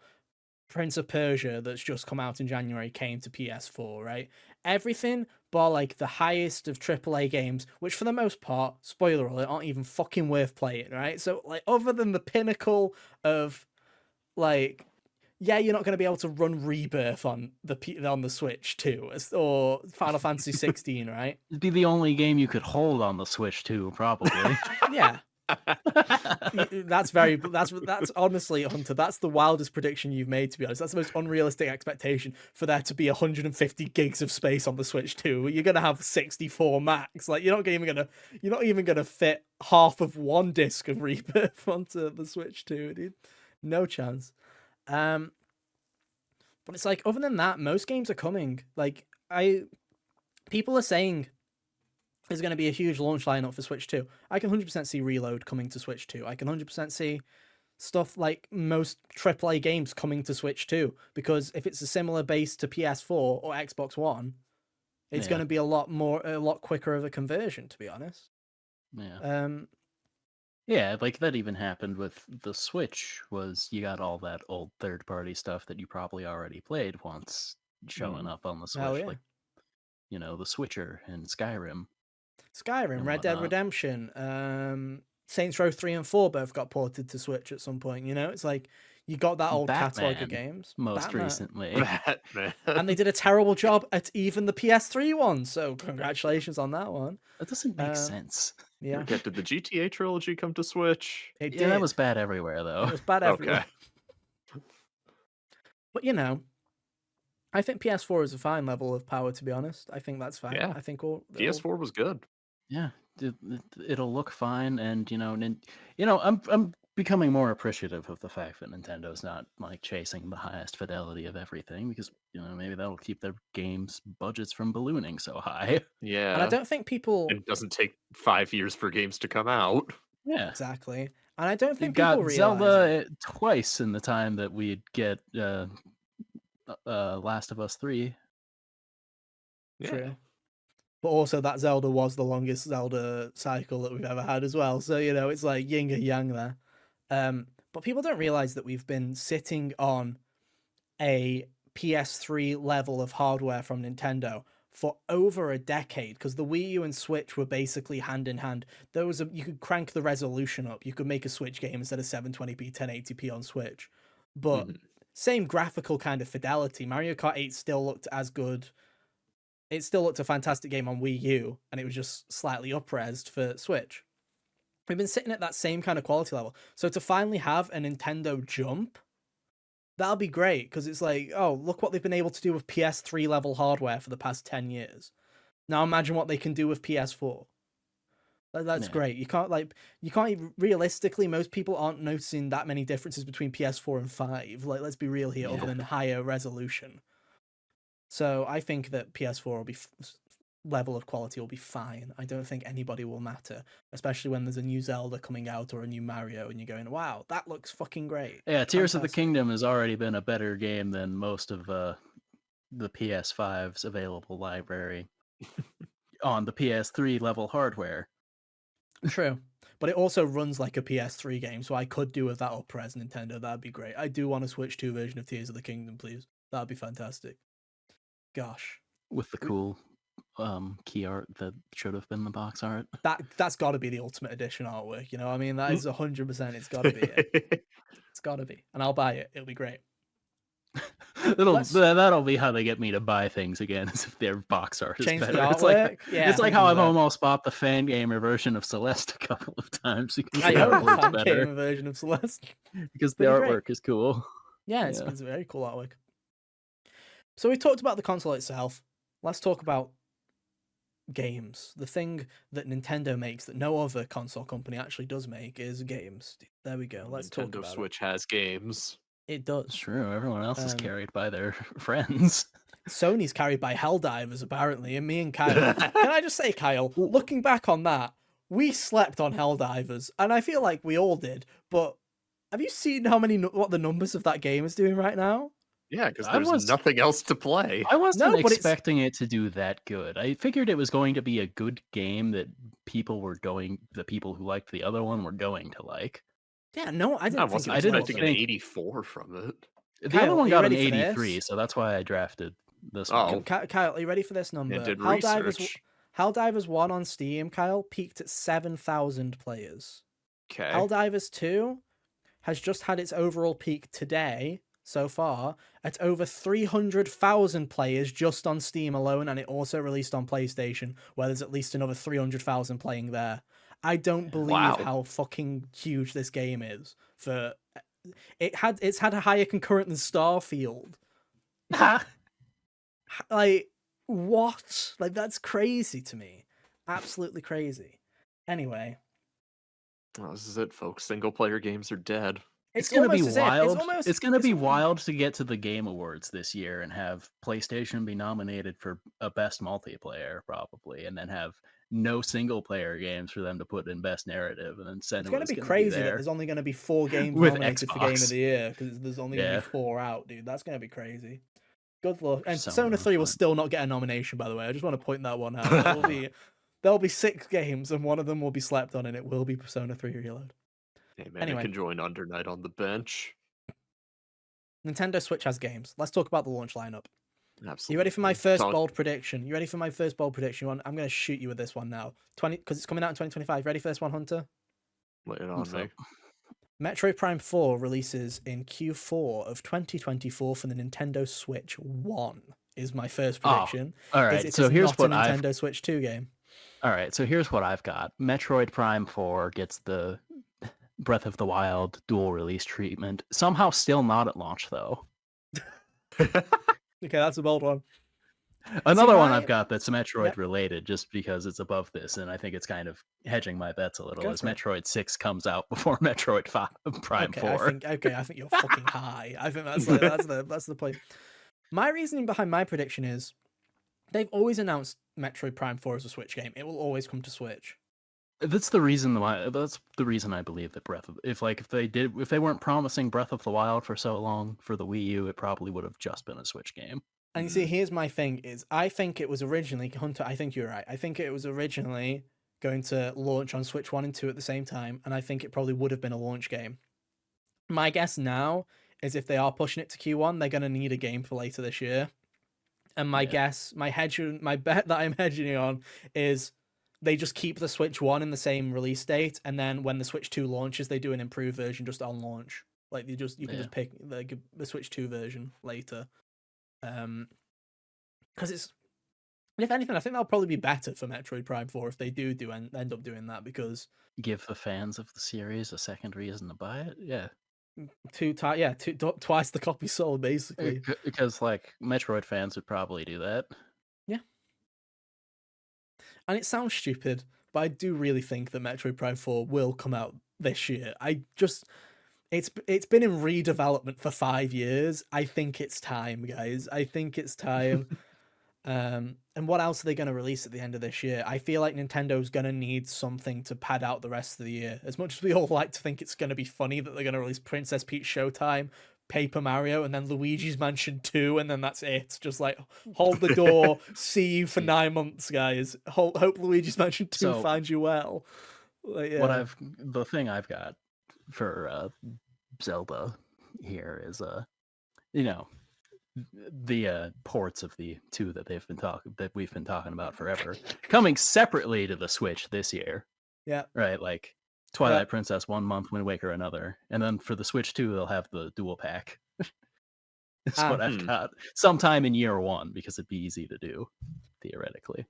Prince of Persia that's just come out in January came to PS4, right? Everything but like the highest of AAA games, which for the most part, spoiler alert, aren't even fucking worth playing, right? So like other than the pinnacle of like, yeah, you're not going to be able to run Rebirth on the Switch too, or Final Fantasy 16, right? It'd be the only game you could hold on the Switch too, probably. Yeah, that's honestly, Hunter, that's the wildest prediction you've made, to be honest. That's the most unrealistic expectation for there to be 150 gigs of space on the Switch 2. You're gonna have 64 max. Like you're not even gonna fit half of one disc of Rebirth onto the Switch 2, dude. No chance. Um but it's like other than that, most games are coming. Like I people are saying there's going to be a huge launch lineup for Switch 2. I can 100% see Reload coming to Switch 2. I can 100% see stuff like most AAA games coming to Switch 2 because if it's a similar base to PS4 or Xbox One, it's going Yeah, to be a lot quicker of a conversion, to be honest. yeah. Um, Yeah, like that even happened with the Switch was you got all that old third party stuff that you probably already played once showing Mm. up on the hell Switch. yeah. Like the Switcher and Skyrim Skyrim, and Red Dead whatnot. Redemption, Saints Row 3 and 4 both got ported to Switch at some point. It's like you got that old catalog of Batman, games. most Batman. recently. Batman. And they did a terrible job at even the PS3 one, so congratulations on that one. That doesn't make sense. Yeah, Did the GTA trilogy come to Switch? it Yeah, did. that was bad everywhere, though. It was bad everywhere. Okay. But I think PS4 is a fine level of power, to be honest. I think that's fine. Yeah. I think all PS4 was good. Yeah, it'll look fine, and I'm becoming more appreciative of the fact that Nintendo's not like chasing the highest fidelity of everything, because maybe that'll keep their games budgets from ballooning so high. Yeah. And I don't think people It doesn't take 5 years for games to come out. Yeah, exactly. And I don't you think people got realize Zelda twice in the time that we'd get Last of Us 3. Yeah. True. But also that Zelda was the longest Zelda cycle that we've ever had as well. So, it's like yin and yang there. But people don't realize that we've been sitting on a PS3 level of hardware from Nintendo for over a decade, because the Wii U and Switch were basically hand in hand. You could crank the resolution up. You could make a Switch game instead of 720p, 1080p on Switch. But same graphical kind of fidelity. Mario Kart 8 still looked as good. It still looked a fantastic game on Wii U, and it was just slightly up-resed for Switch. We've been sitting at that same kind of quality level. So to finally have a Nintendo jump, that'll be great, because it's like, oh, look what they've been able to do with PS3 level hardware for the past 10 years. Now imagine what they can do with PS4. That's great. You can't realistically, most people aren't noticing that many differences between PS4 and 5. Like, let's be real here, other than higher resolution. So I think that PS4 will be level of quality will be fine. I don't think anybody will matter, especially when there's a new Zelda coming out or a new Mario, and you're going, "Wow, that looks fucking great." Yeah, Tears of the Kingdom has already been a better game than most of the PS5's available library on the PS3 level hardware. True, but it also runs like a PS3 game, so I could do with that up-res Nintendo. That'd be great. I do want a Switch 2 version of Tears of the Kingdom, please. That'd be fantastic. Gosh. With the cool key art that should have been the box art. That's got to be the Ultimate Edition artwork. I mean, that is 100%. It's got to be it. It's got to be, and I'll buy it. It'll be great. That'll be how they get me to buy things again, is if their box art is Change the better. artwork. It's like how I've almost bought the fan gamer version of Celeste a couple of times because I the own the artwork's fan better. gamer version of Celeste Because the artwork is cool. Yeah, it's a very cool artwork. So we talked about the console itself. Let's talk about games. The thing that Nintendo makes that no other console company actually does make is games. There we go. Let's talk Nintendo about Switch has games. It does. It's true. Everyone else is carried by their friends. Sony's carried by Helldivers, apparently, and me and Kyle. Can I just say, Kyle, looking back on that, we slept on Helldivers, and I feel like we all did, but have you seen what the numbers of that game is doing right now? Yeah, because there's nothing else to play. I wasn't expecting it to do that good. I figured it was going to be a good game that the people who liked the other one were going to like. Yeah, no, I didn't. I wasn't expecting an 84 from it. The other one got an 83, so that's why I drafted this one. Kyle, are you ready for this number? It did research. Helldivers 1 on Steam, Kyle, peaked at 7,000 players. Okay. Helldivers 2 has just had its overall peak today, so far, at over 300,000 players just on Steam alone, and it also released on PlayStation, where there's at least another 300,000 playing there. I don't believe how fucking huge this game is. It's had a higher concurrent than Starfield. Like, what? Like, that's crazy to me. Absolutely crazy. Anyway. Well, this is it, folks. Single player games are dead. It's going to be wild. It's going to be wild to get to the Game Awards this year and have PlayStation be nominated for a best multiplayer, probably, and then have no single player games for them to put in best narrative, and then it's going to be crazy that there's only going to be 4 games nominated for Game of the Year, because there's only going to be 4 out, dude. That's going to be crazy. Good luck. And Persona 3 will still not get a nomination, by the way. I just want to point that one out. There'll be 6 games, and one of them will be slept on, and it will be Persona 3 Reload. Hey man, I can join Under Night on the bench. Nintendo Switch has games. Let's talk about the launch lineup. Absolutely. You ready for my first bold prediction? I'm going to shoot you with this one now. Because it's coming out in 2025. Ready for this one, Hunter? Lay it on me. Metroid Prime 4 releases in Q4 of 2024 for the Nintendo Switch 1. Is my first prediction. All right, so here's what Nintendo Switch 2 game. All right, so here's what I've got. Metroid Prime 4 gets the Breath of the Wild dual release treatment. Somehow still not at launch, though. Okay, that's a bold one. Another one I've got that's Metroid related, just because it's above this, and I think it's kind of hedging my bets a little, is Metroid 6 comes out before Metroid Prime 4. I think you're fucking high. I think that's the point. My reasoning behind my prediction is they've always announced Metroid Prime 4 as a Switch game. It will always come to Switch. That's the reason why. That's the reason I believe that if they weren't promising Breath of the Wild for so long for the Wii U, it probably would have just been a Switch game. And you see, here's my thing: I think it was originally Hunter. I think you're right. I think it was originally going to launch on Switch 1 and 2 at the same time, and I think it probably would have been a launch game. My guess now is if they are pushing it to Q1, they're going to need a game for later this year. And my guess, my bet that I'm hedging on is they just keep the Switch 1 in the same release date, and then when the Switch 2 launches, they do an improved version just on launch. Like you can just pick the Switch 2 version later. Because it's, if anything, I think that'll probably be better for Metroid Prime 4 if they do end up doing that, because give the fans of the series a second reason to buy it. Yeah. Twice the copy sold, basically. Because like Metroid fans would probably do that. Yeah. And it sounds stupid, but I do really think that Metroid Prime 4 will come out this year. It's been in redevelopment for 5 years. I think it's time, guys. I think it's time. And what else are they going to release at the end of this year? I feel like Nintendo's going to need something to pad out the rest of the year. As much as we all like to think it's going to be funny that they're going to release Princess Peach Showtime, Paper Mario, and then Luigi's Mansion 2, and then that's it. Just like, hold the door, see you for 9 months, guys. Hope Luigi's Mansion 2 finds you well. Like, yeah. The thing I've got for Zelda here is the ports of the two that we've been talking about forever coming separately to the Switch this year. Yeah. Right, like Twilight Princess 1 month, Wind Waker another, and then for the Switch 2 they'll have the dual pack. That's what I've got. Sometime in year 1, because it'd be easy to do theoretically.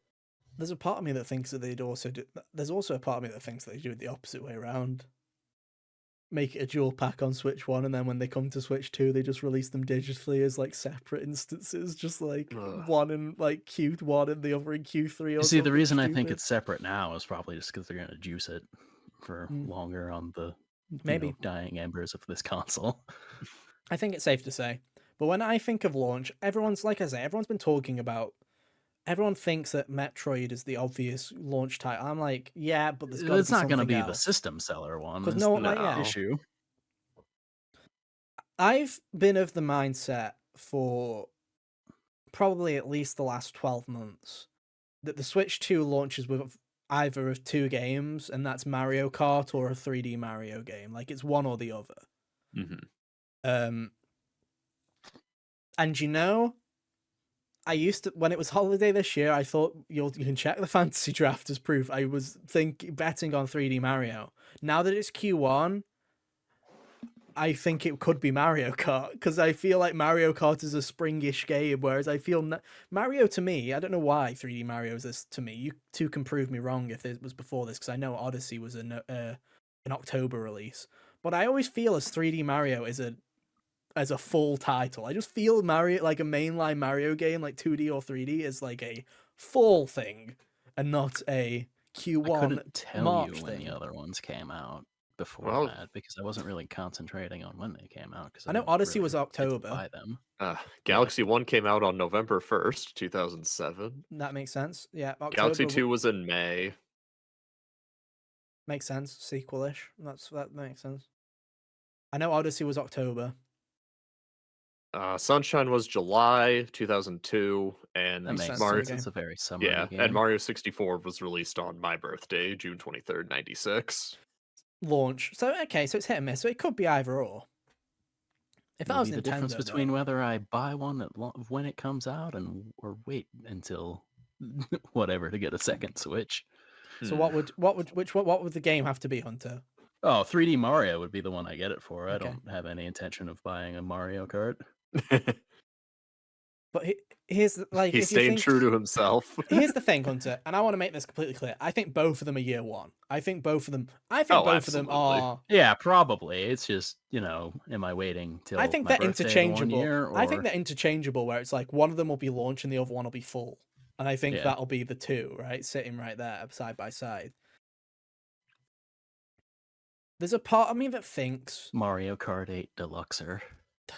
There's a part of me that thinks that they'd also do. There's also a part of me that thinks they do it the opposite way around. Make it a dual pack on Switch 1, and then when they come to Switch 2, they just release them digitally as like separate instances, just like one in like Q1 and the other in Q3. You see, the reason I think it's separate now is probably just because they're going to juice it for longer on the dying embers of this console. I think it's safe to say. But when I think of launch, everyone's been talking about. Everyone thinks that Metroid is the obvious launch title. I'm like, yeah, but it's not going to be the system seller one. Because issue. I've been of the mindset for probably at least the last 12 months that the Switch 2 launches with either of 2 games, and that's Mario Kart or a 3D Mario game. Like, it's one or the other. Mm-hmm. And I used to, when it was holiday this year, I thought you can check the fantasy draft as proof. I was betting on 3D Mario. Now that it's Q1, I think it could be Mario Kart, because I feel like Mario Kart is a springish game, whereas I feel Mario, to me, I don't know why 3D Mario is this to me. You two can prove me wrong if it was before this, because I know Odyssey was an October release, but I always feel as 3D Mario is as a full title. I just feel Mario, like a mainline Mario game, like 2D or 3D, is like a full thing and not a Q1 I couldn't tell March you when thing. the other ones came out before that, because I wasn't really concentrating on when they came out. Because I know Odyssey was October. Buy them. Galaxy 1 came out on November 1st, 2007. That makes sense. Yeah, October. Galaxy 2 was in May. Makes sense. Sequel-ish. That makes sense. I know Odyssey was October. Sunshine was July 2002, and that makes sense. It's a very summery game. And Mario 64 was released on my birthday, June 23rd, 96. Launch. So it's hit and miss. So it could be either or. If It'll I was be the difference Nintendo, between though, whether I buy one when it comes out or wait until whatever to get a second Switch. so Hmm. what would the game have to be, Hunter? Oh, 3D Mario would be the one I get it for. I Okay. don't have any intention of buying a Mario Kart. But here's like, He's if you staying think, true to himself. here's the thing, Hunter, and I want to make this completely clear. I think both of them are year one. I think both of them. I think Oh, both of them absolutely. are. Yeah, probably. It's just, am I waiting I till think my they're birthday in 1 interchangeable. year I think or they're interchangeable, where it's like one of them will be launch and the other one will be full, and I think yeah, that'll be the two, right, sitting right there side by side. There's a part of me that thinks, Mario Kart 8 Deluxer.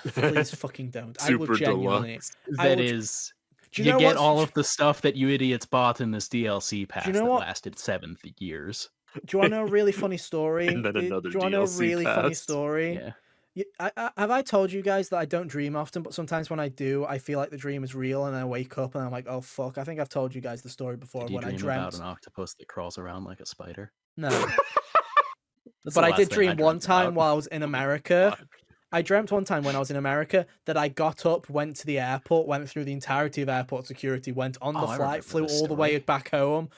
please fucking don't. I will Super genuinely. deluxe. I That will. is, Do you you know get what's? all of the stuff that you idiots bought in this DLC Do you pass know that what? lasted 7 years. Do you want to know a really funny story? And then Do another you want to know a DLC really funny pass. story? Yeah. Have I told you guys that I don't dream often, but sometimes when I do, I feel like the dream is real, and I wake up and I'm like, oh fuck! I think I've told you guys the story before Did you when I dream about dreamt. an octopus that crawls around like a spider? No, That's but the I last did thing I dream one dreamt time about. while I was in Oh my America. God. I dreamt one time when I was in America that I got up, went to the airport, went through the entirety of airport security, went on Oh, the I flight, remember flew this all the way story. back home,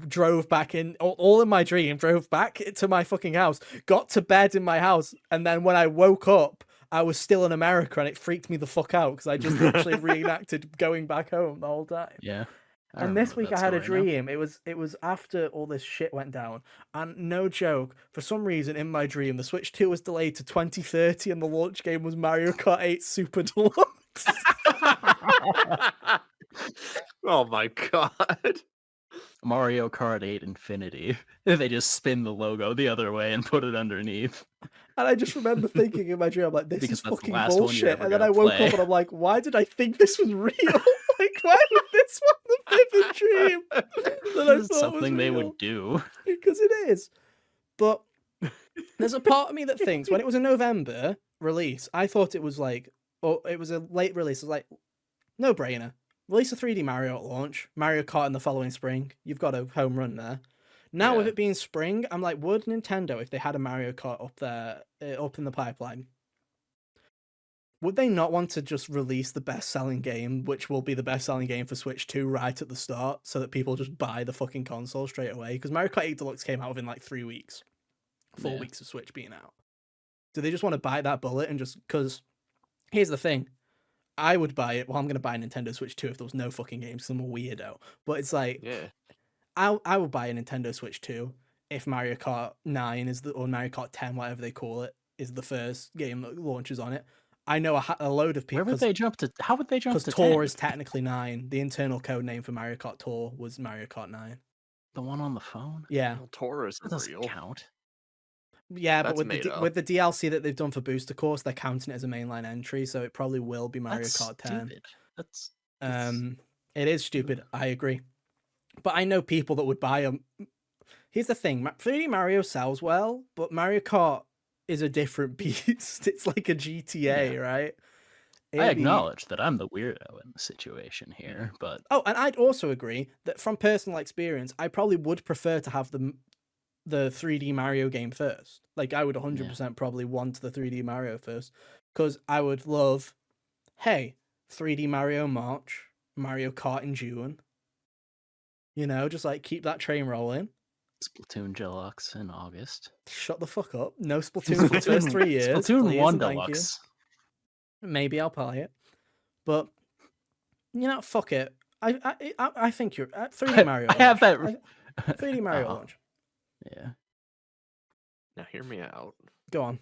drove back in, all in my dream, drove back to my fucking house, got to bed in my house, and then when I woke up, I was still in America, and it freaked me the fuck out because I just literally reenacted going back home the whole time. Yeah. I And this remember week that I had a story now. dream. It was after all this shit went down. And no joke, for some reason in my dream, the Switch 2 was delayed to 2030 and the launch game was Mario Kart 8 Super Deluxe. Oh my God. Mario Kart 8 Infinity. They just spin the logo the other way and put it underneath. And I just remember thinking in my dream, I'm like, this Because is that's the fucking last one you're bullshit. ever And then gonna I woke play. up and I'm like, why did I think this was real? Like, why was this one the vivid dream that I It's thought was something they real? would do. Because it is. But there's a part of me that thinks when it was a November release, I thought it was like, or it was a late release. It was like, no brainer. Release a 3D Mario at launch, Mario Kart in the following spring. You've got a home run there. Now, with Yeah. it being spring, I'm like, would Nintendo, if they had a Mario Kart up there, up in the pipeline, would they not want to just release the best-selling game, which will be the best-selling game for Switch 2 right at the start, so that people just buy the fucking console straight away? Because Mario Kart 8 Deluxe came out within like 3 weeks. 4 weeks of Switch being out. Do they just want to bite that bullet and just... Because here's the thing. I would buy it. Well, I'm going to buy a Nintendo Switch 2 if there was no fucking games, because I'm a weirdo. But it's like... Yeah. I would buy a Nintendo Switch 2 if Mario Kart 9 is or Mario Kart 10, whatever they call it, is the first game that launches on it. I know a load of people. Where would they jump to? How would they jump to Because Tour 10? is technically 9. The internal code name for Mario Kart Tour was Mario Kart 9. The one on the phone? Yeah. Well, Taurus That is doesn't real. count. Yeah, That's but made up. with the DLC that they've done for Booster Course, they're counting it as a mainline entry, so it probably will be Mario That's Kart 10. stupid. That's It is stupid. I agree. But I know people that would buy them. Here's the thing: 3D Mario sells well, but Mario Kart is a different beast. It's like a GTA, right? I acknowledge that I'm the weirdo in the situation here, but Oh, and I'd also agree that from personal experience, I probably would prefer to have the 3D Mario game first. Like, I would 100% probably want the 3D Mario first, because I would love, hey, 3D Mario March, Mario Kart in June. You know, just like keep that train rolling. Splatoon Deluxe in August. Shut the fuck up. No Splatoon for the first 3 years. Splatoon please, 1 and thank you. Deluxe. Maybe I'll buy it. But, you know, fuck it. I think you're... 3D Mario I have that... 3D Mario launch. Yeah. Now, hear me out. Go on.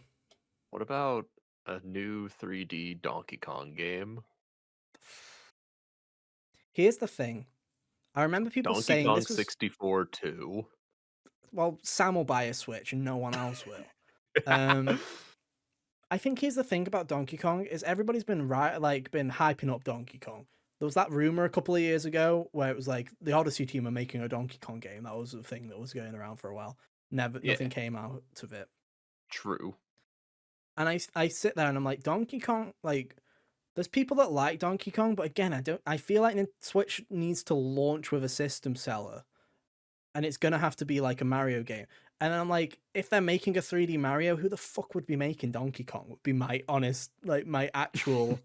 What about a new 3D Donkey Kong game? Here's the thing. I remember people Donkey saying Kong this was... 64 2. Well, Sam will buy a Switch and no one else will. I think here's the thing about Donkey Kong is everybody's been been hyping up Donkey Kong. There was that rumor a couple of years ago where it was like the Odyssey team are making a Donkey Kong game. That was a thing that was going around for a while. Nothing came out of it. True. And I sit there and I'm like, Donkey Kong, like, there's people that like Donkey Kong, but again, I feel like Switch needs to launch with a system seller. And it's gonna have to be like a Mario game. And I'm like, if they're making a 3D Mario, who the fuck would be making Donkey Kong? Would be my honest, like my actual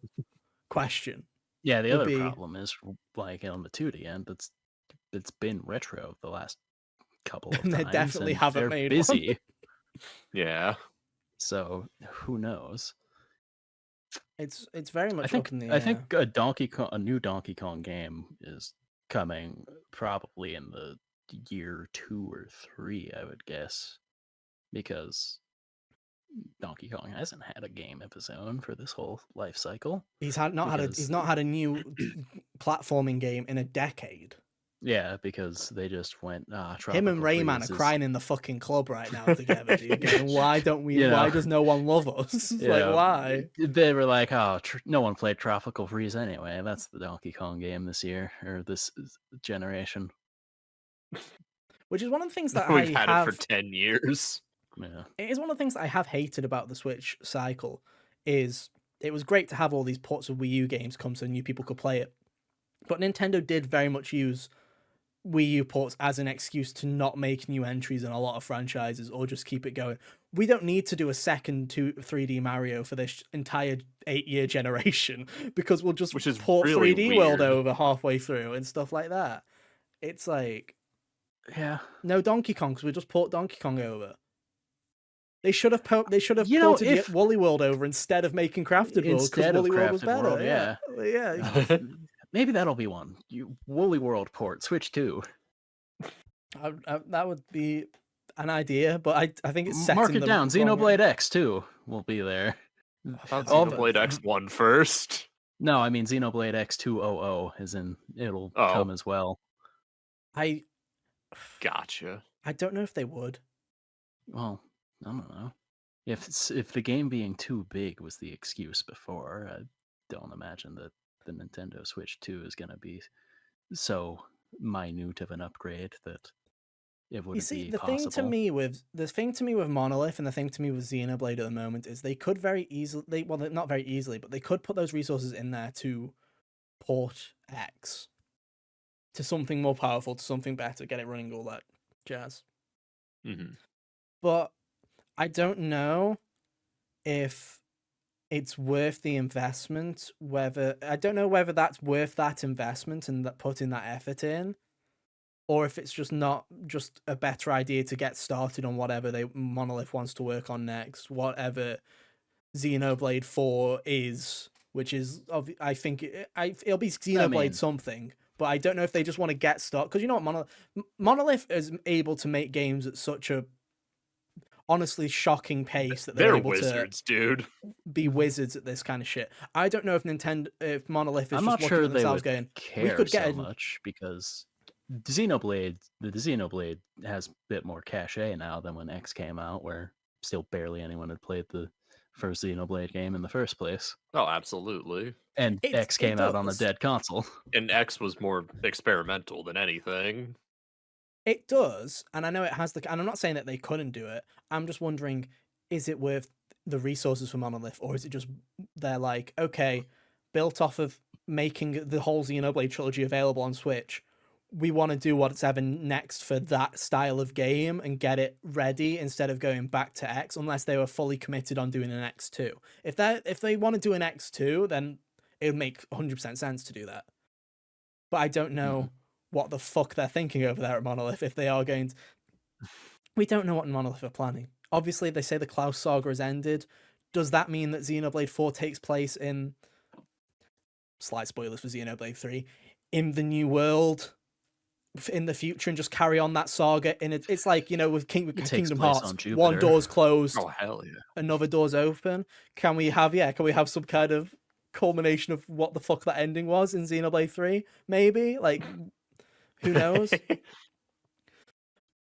question. Yeah, the Would other be problem is like on the 2D end, it's been retro the last couple of and they times, definitely and haven't they're made one. busy. Yeah. So who knows? It's very much up in the I air. think a new Donkey Kong game is coming probably in the year 2 or 3, I would guess, because Donkey Kong hasn't had a game of his own for this whole life cycle. He's not had a new platforming game in a decade. Yeah, because they just went Him and Tropical Rayman Freeze are is crying in the fucking club right now together, dude. Going, why don't we? You know. Why does no one love us? Like, why? They were like, oh, no one played Tropical Freeze anyway. That's the Donkey Kong game this year or this generation. Which is one of the things that We've I had have. it for 10 years. Yeah. It is one of the things that I have hated about the Switch cycle. Is it was great to have all these ports of Wii U games come so new people could play it, but Nintendo did very much use Wii U ports as an excuse to not make new entries in a lot of franchises or just keep it going. We don't need to do a second 3D Mario for this entire 8-year generation because we'll just port really 3D World weird. over halfway through and stuff like that. It's like, yeah, no Donkey Kong because we just port Donkey Kong over. They should have ported Woolly World over instead of making Crafted World because Woolly World was better. World, Yeah. Maybe that'll be one. Woolly World port, Switch 2. That would be an idea, but I think it's set Mark in it the down. wrong Xenoblade way. X 2 will be there. I thought Oh, Xenoblade X won first. No, I mean Xenoblade X200, as in it'll come as well. Gotcha. I don't know if they would. Well, I don't know. If the game being too big was the excuse before, I don't imagine that the Nintendo Switch 2 is going to be so minute of an upgrade that it wouldn't be possible. The thing to me with Monolith and the thing to me with Xenoblade at the moment is they could very easily, not very easily, but they could put those resources in there to port X to something more powerful, to something better, get it running, all that jazz. Mm-hmm. But I don't know if it's worth the investment. I don't know whether that's worth that investment and that putting that effort in, or if it's just not just a better idea to get started on whatever Monolith wants to work on next, whatever Xenoblade 4 is, which is I think it'll be Xenoblade something. But I don't know if they just want to get started because you know what Monolith is able to make games at such a honestly shocking pace that they're able wizards, dude. Be wizards at this kind of shit. I don't know if Monolith is just looking at themselves going, we could get much because the Xenoblade has a bit more cachet now than when X came out, where still barely anyone had played the first Xenoblade game in the first place. Oh, absolutely. And X came out on a dead console. And X was more experimental than anything. It does, and I know it has and I'm not saying that they couldn't do it. I'm just wondering, is it worth the resources for Monolith, or is it just they're like, okay, built off of making the whole Xenoblade trilogy available on Switch, we want to do what's ever next for that style of game and get it ready instead of going back to X, unless they were fully committed on doing an X2. If they want to do an X2, then it would make 100% sense to do that. But I don't know what the fuck they're thinking over there at Monolith if they are going to... We don't know what Monolith are planning. Obviously, they say the Klaus saga has ended. Does that mean that Xenoblade 4 takes place in... Slight spoilers for Xenoblade 3. In the new world in the future and just carry on that saga. It's like, you know, with Kingdom Hearts, one door's closed. Oh, hell yeah. Another door's open. Can we have some kind of culmination of what the fuck that ending was in Xenoblade 3? Maybe? Like... Who knows?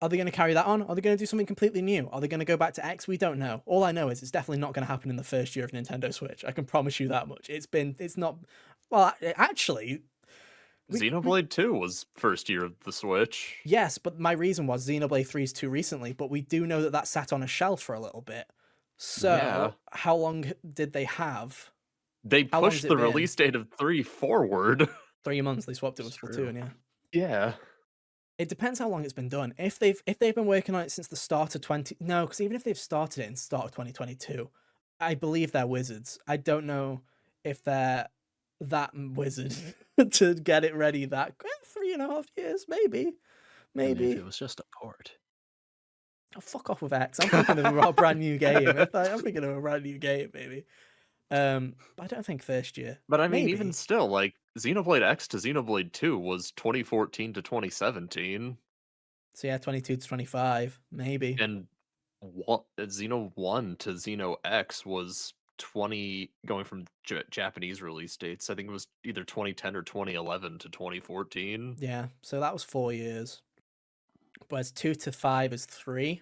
Are they going to carry that on? Are they going to do something completely new? Are they going to go back to X? We don't know. All I know is it's definitely not going to happen in the first year of Nintendo Switch. I can promise you that much. It's not... Well, actually... Xenoblade 2 was first year of the Switch. Yes, but my reason was Xenoblade 3 is too recently, but we do know that sat on a shelf for a little bit. So, How long did they have? They pushed the release date of 3 forward. 3 months, they swapped it with Splatoon, yeah. Yeah. It depends how long it's been done. If they've been working on it since the start of 20 no, because even if they've started it in the start of 2022, I believe they're wizards. I don't know if they're that wizard to get it ready that 3.5 years, maybe. I mean, if Maybe. it was just a port. Oh, fuck off with X. I'm thinking of a brand new game. I'm thinking of a brand new game, maybe. But I don't think first year. But I mean, even Maybe. still, like Xenoblade X to Xenoblade 2 was 2014 to 2017, So yeah, 22 to 25, maybe. and what Xeno 1 to Xeno X was 20 going from Japanese release dates. I think it was either 2010 or 2011 to 2014. Yeah, so that was 4 years. Whereas 2 to 5 is 3.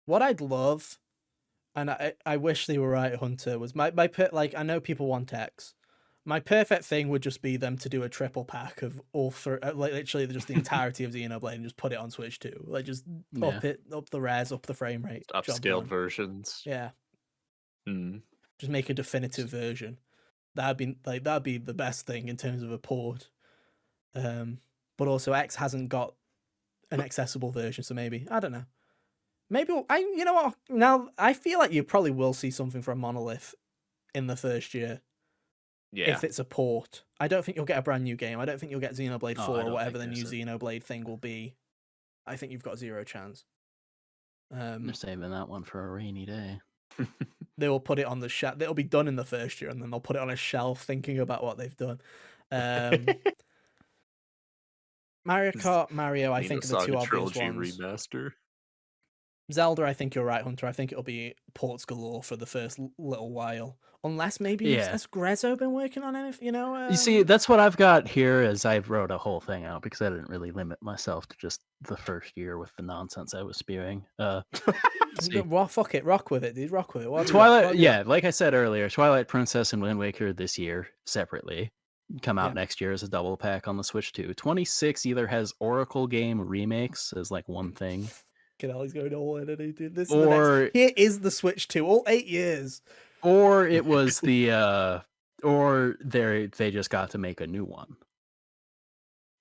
What I'd love, and I wish they were right, Hunter, was like I know people want X. My perfect thing would just be them to do a triple pack of all three, like literally just the entirety of Xenoblade and just put it on Switch 2. Like just Yeah. up the res, up the frame rate, job Upscaled done. versions. Yeah, Hmm. just make a definitive version. That'd be the best thing in terms of a port. But also X hasn't got an accessible version, so maybe I don't know. Maybe you know what? Now I feel like you probably will see something from Monolith in the first year Yeah. if it's a port. I don't think you'll get a brand new game. I don't think you'll get Xenoblade 4 or don't whatever think the new there's Xenoblade thing will be. I think you've got zero chance. They're saving that one for a rainy day. They will put it on the shelf. It'll be done in the first year, and then they'll put it on a shelf, thinking about what they've done. Mario Kart, Mario, I think are the two Saga obvious Trilogy ones. remaster. Zelda, I think you're right, Hunter. I think it'll be ports galore for the first little while, unless maybe has Grezzo been working on anything? You know, you see, that's what I've got here. As I wrote a whole thing out because I didn't really limit myself to just the first year with the nonsense I was spewing. Well, fuck it, rock with it, dude. Rock with it. What Twilight, yeah, like I said earlier, Twilight Princess and Wind Waker this year separately come out next year as a double pack on the Switch too. 26 either has Oracle game remakes as like one thing. He's going all in, dude. This or here is the Switch 2, all 8 years. Or it was the or they just got to make a new one.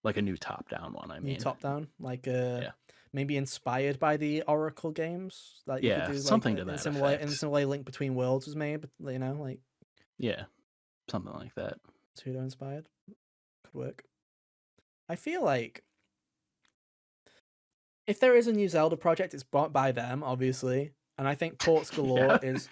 Like a new top-down one, I mean. New top-down, like maybe inspired by the Oracle games that you could do, something like, to that in the same way Link Between Worlds was made, you know, like something like that. Pseudo inspired could work. I feel like if there is a new Zelda project, it's bought by them, obviously, and I think ports galore is.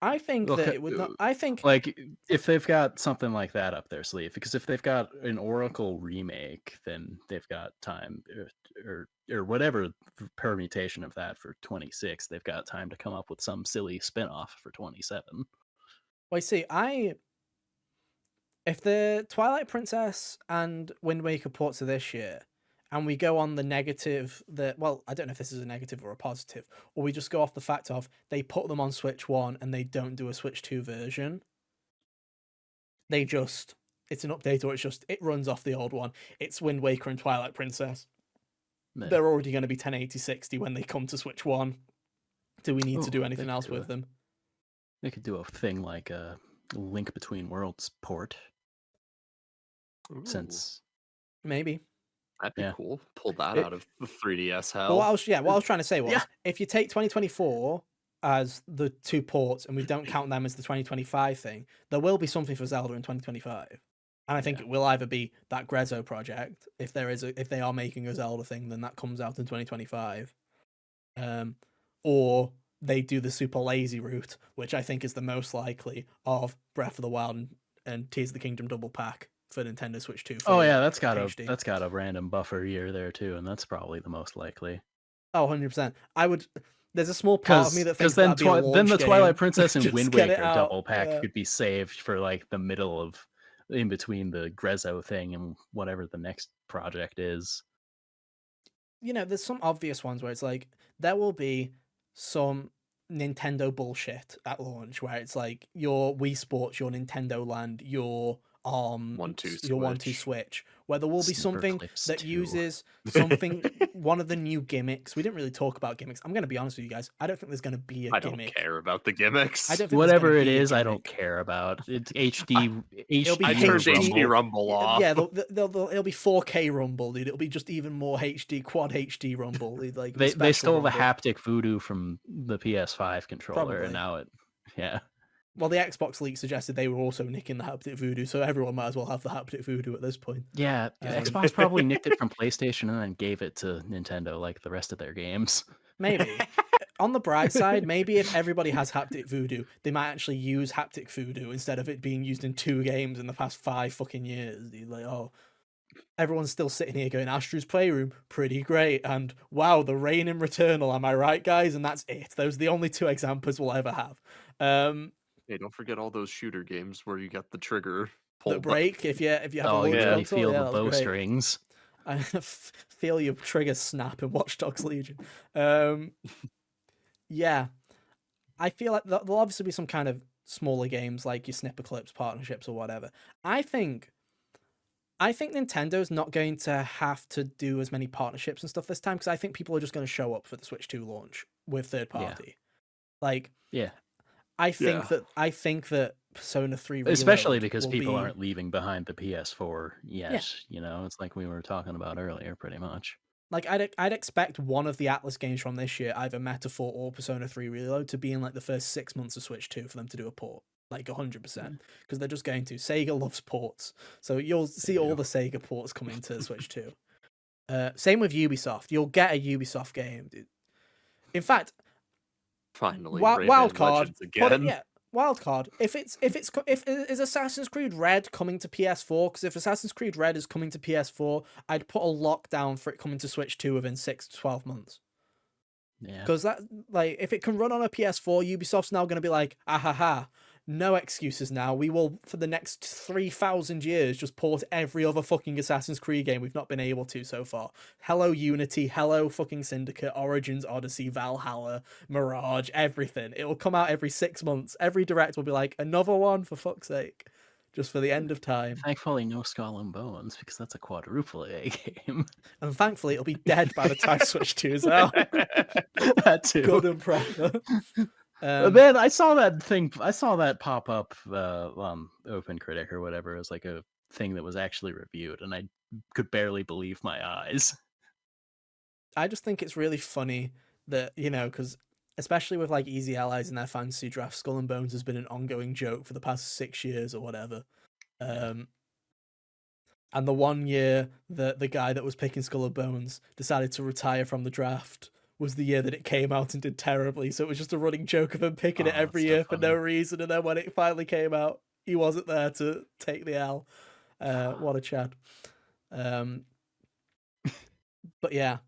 I think that it would not. I think like if they've got something like that up their sleeve, because if they've got an Oracle remake, then they've got time, or whatever permutation of that for 26. They've got time to come up with some silly spinoff for 27. Well, see, if the Twilight Princess and Wind Waker ports are this year, and we go on the negative well, I don't know if this is a negative or a positive, or we just go off the fact of they put them on Switch 1 and they don't do a Switch 2 version. It's an update, or it runs off the old one. It's Wind Waker and Twilight Princess. Yeah. They're already going to be 1080 60 when they come to Switch 1. Do we need to do anything else with them? They could do a thing like a Link Between Worlds port. Since maybe. That'd be cool. Pull that out of the 3DS hell. But what I was trying to say was, if you take 2024 as the two ports and we don't count them as the 2025 thing, there will be something for Zelda in 2025. And I think it will either be that Grezzo project, if they are making a Zelda thing, then that comes out in 2025. Or they do the super lazy route, which I think is the most likely, of Breath of the Wild and Tears of the Kingdom double pack for Nintendo Switch 2. That's got a random buffer year there too, and that's probably the most likely. Oh, 100%. There's a small part of me that thinks then the Twilight Princess and Wind Waker double pack could be saved for like the middle of in between the Grezzo thing and whatever the next project is. You know, there's some obvious ones where it's like there will be some Nintendo bullshit at launch where it's like your Wii Sports, your Nintendo Land, your 1-2 Switch, where there will be Snipper something clips that too. uses something, one of the new gimmicks. We didn't really talk about gimmicks. I'm going to be honest with you guys. I don't think there's going to be a I don't gimmick. care about the gimmicks. I don't think Whatever there's it gonna be is, a I don't gimmick. care about. It's HD. It'll be I HD turned HD HD Rumble off. Yeah, it'll be 4K Rumble, dude. It'll be just even more HD, quad HD Rumble. Like They stole the Rumble. haptic voodoo from the PS5 controller, Probably. and now yeah. Well, the Xbox leak suggested they were also nicking the haptic voodoo, so everyone might as well have the haptic voodoo at this point. Yeah, Xbox probably nicked it from PlayStation and then gave it to Nintendo like the rest of their games. Maybe. On the bright side, maybe if everybody has haptic voodoo, they might actually use haptic voodoo instead of it being used in 2 games in the past 5 fucking years. Like, oh, everyone's still sitting here going, Astru's Playroom, pretty great, and wow, the rain in Returnal, am I right, guys? And that's it. Those are the only 2 examples we'll ever have. Hey, don't forget all those shooter games where you get the trigger that pulled. break if you have a launch you really console. feel Yeah, the that's bowstrings. I feel your trigger snap in Watch Dogs Legion. Yeah, I feel like there'll obviously be some kind of smaller games like your snipper clips, partnerships, or whatever. I think Nintendo's not going to have to do as many partnerships and stuff this time because I think people are just going to show up for the Switch 2 launch with third party. Like, yeah, I think that Persona 3 Reload especially because will people be... aren't leaving behind the PS4 yet. Yeah. You know, it's like we were talking about earlier, pretty much. Like, I'd expect one of the Atlas games from this year, either Metaphor or Persona 3 Reload, to be in like the first 6 months of Switch 2 for them to do a port. Like 100%, because they're just going to. Sega loves ports, so you'll see all the Sega ports coming to Switch 2. Same with Ubisoft. You'll get a Ubisoft game, dude. In fact, finally, wildcard. again. Wildcard. If is Assassin's Creed Red coming to PS4? Because if Assassin's Creed Red is coming to PS4, I'd put a lockdown for it coming to Switch 2 within 6 to 12 months. Yeah. Because that, like, if it can run on a PS4, Ubisoft's now going to be like, ahaha, no excuses now. We will, for the next 3,000 years, just port every other fucking Assassin's Creed game we've not been able to so far. Hello Unity, hello fucking Syndicate, Origins, Odyssey, Valhalla, Mirage, everything. It will come out every 6 months. Every direct will be like, another one, for fuck's sake. Just for the end of time. Thankfully, no Skull and Bones, because that's a quadruple A game. And thankfully, it'll be dead by the time Switch 2 is out. That too. Good and proper. Man, I saw that pop up on OpenCritic or whatever. It was like a thing that was actually reviewed, and I could barely believe my eyes. I just think it's really funny that, you know, because especially with like Easy Allies and their fantasy draft, Skull and Bones has been an ongoing joke for the past 6 years or whatever. And the 1 year that the guy that was picking Skull and Bones decided to retire from the draft was the year that it came out and did terribly. So it was just a running joke of him picking it every year for no reason. And then when it finally came out, he wasn't there to take the L. What a Chad. But yeah.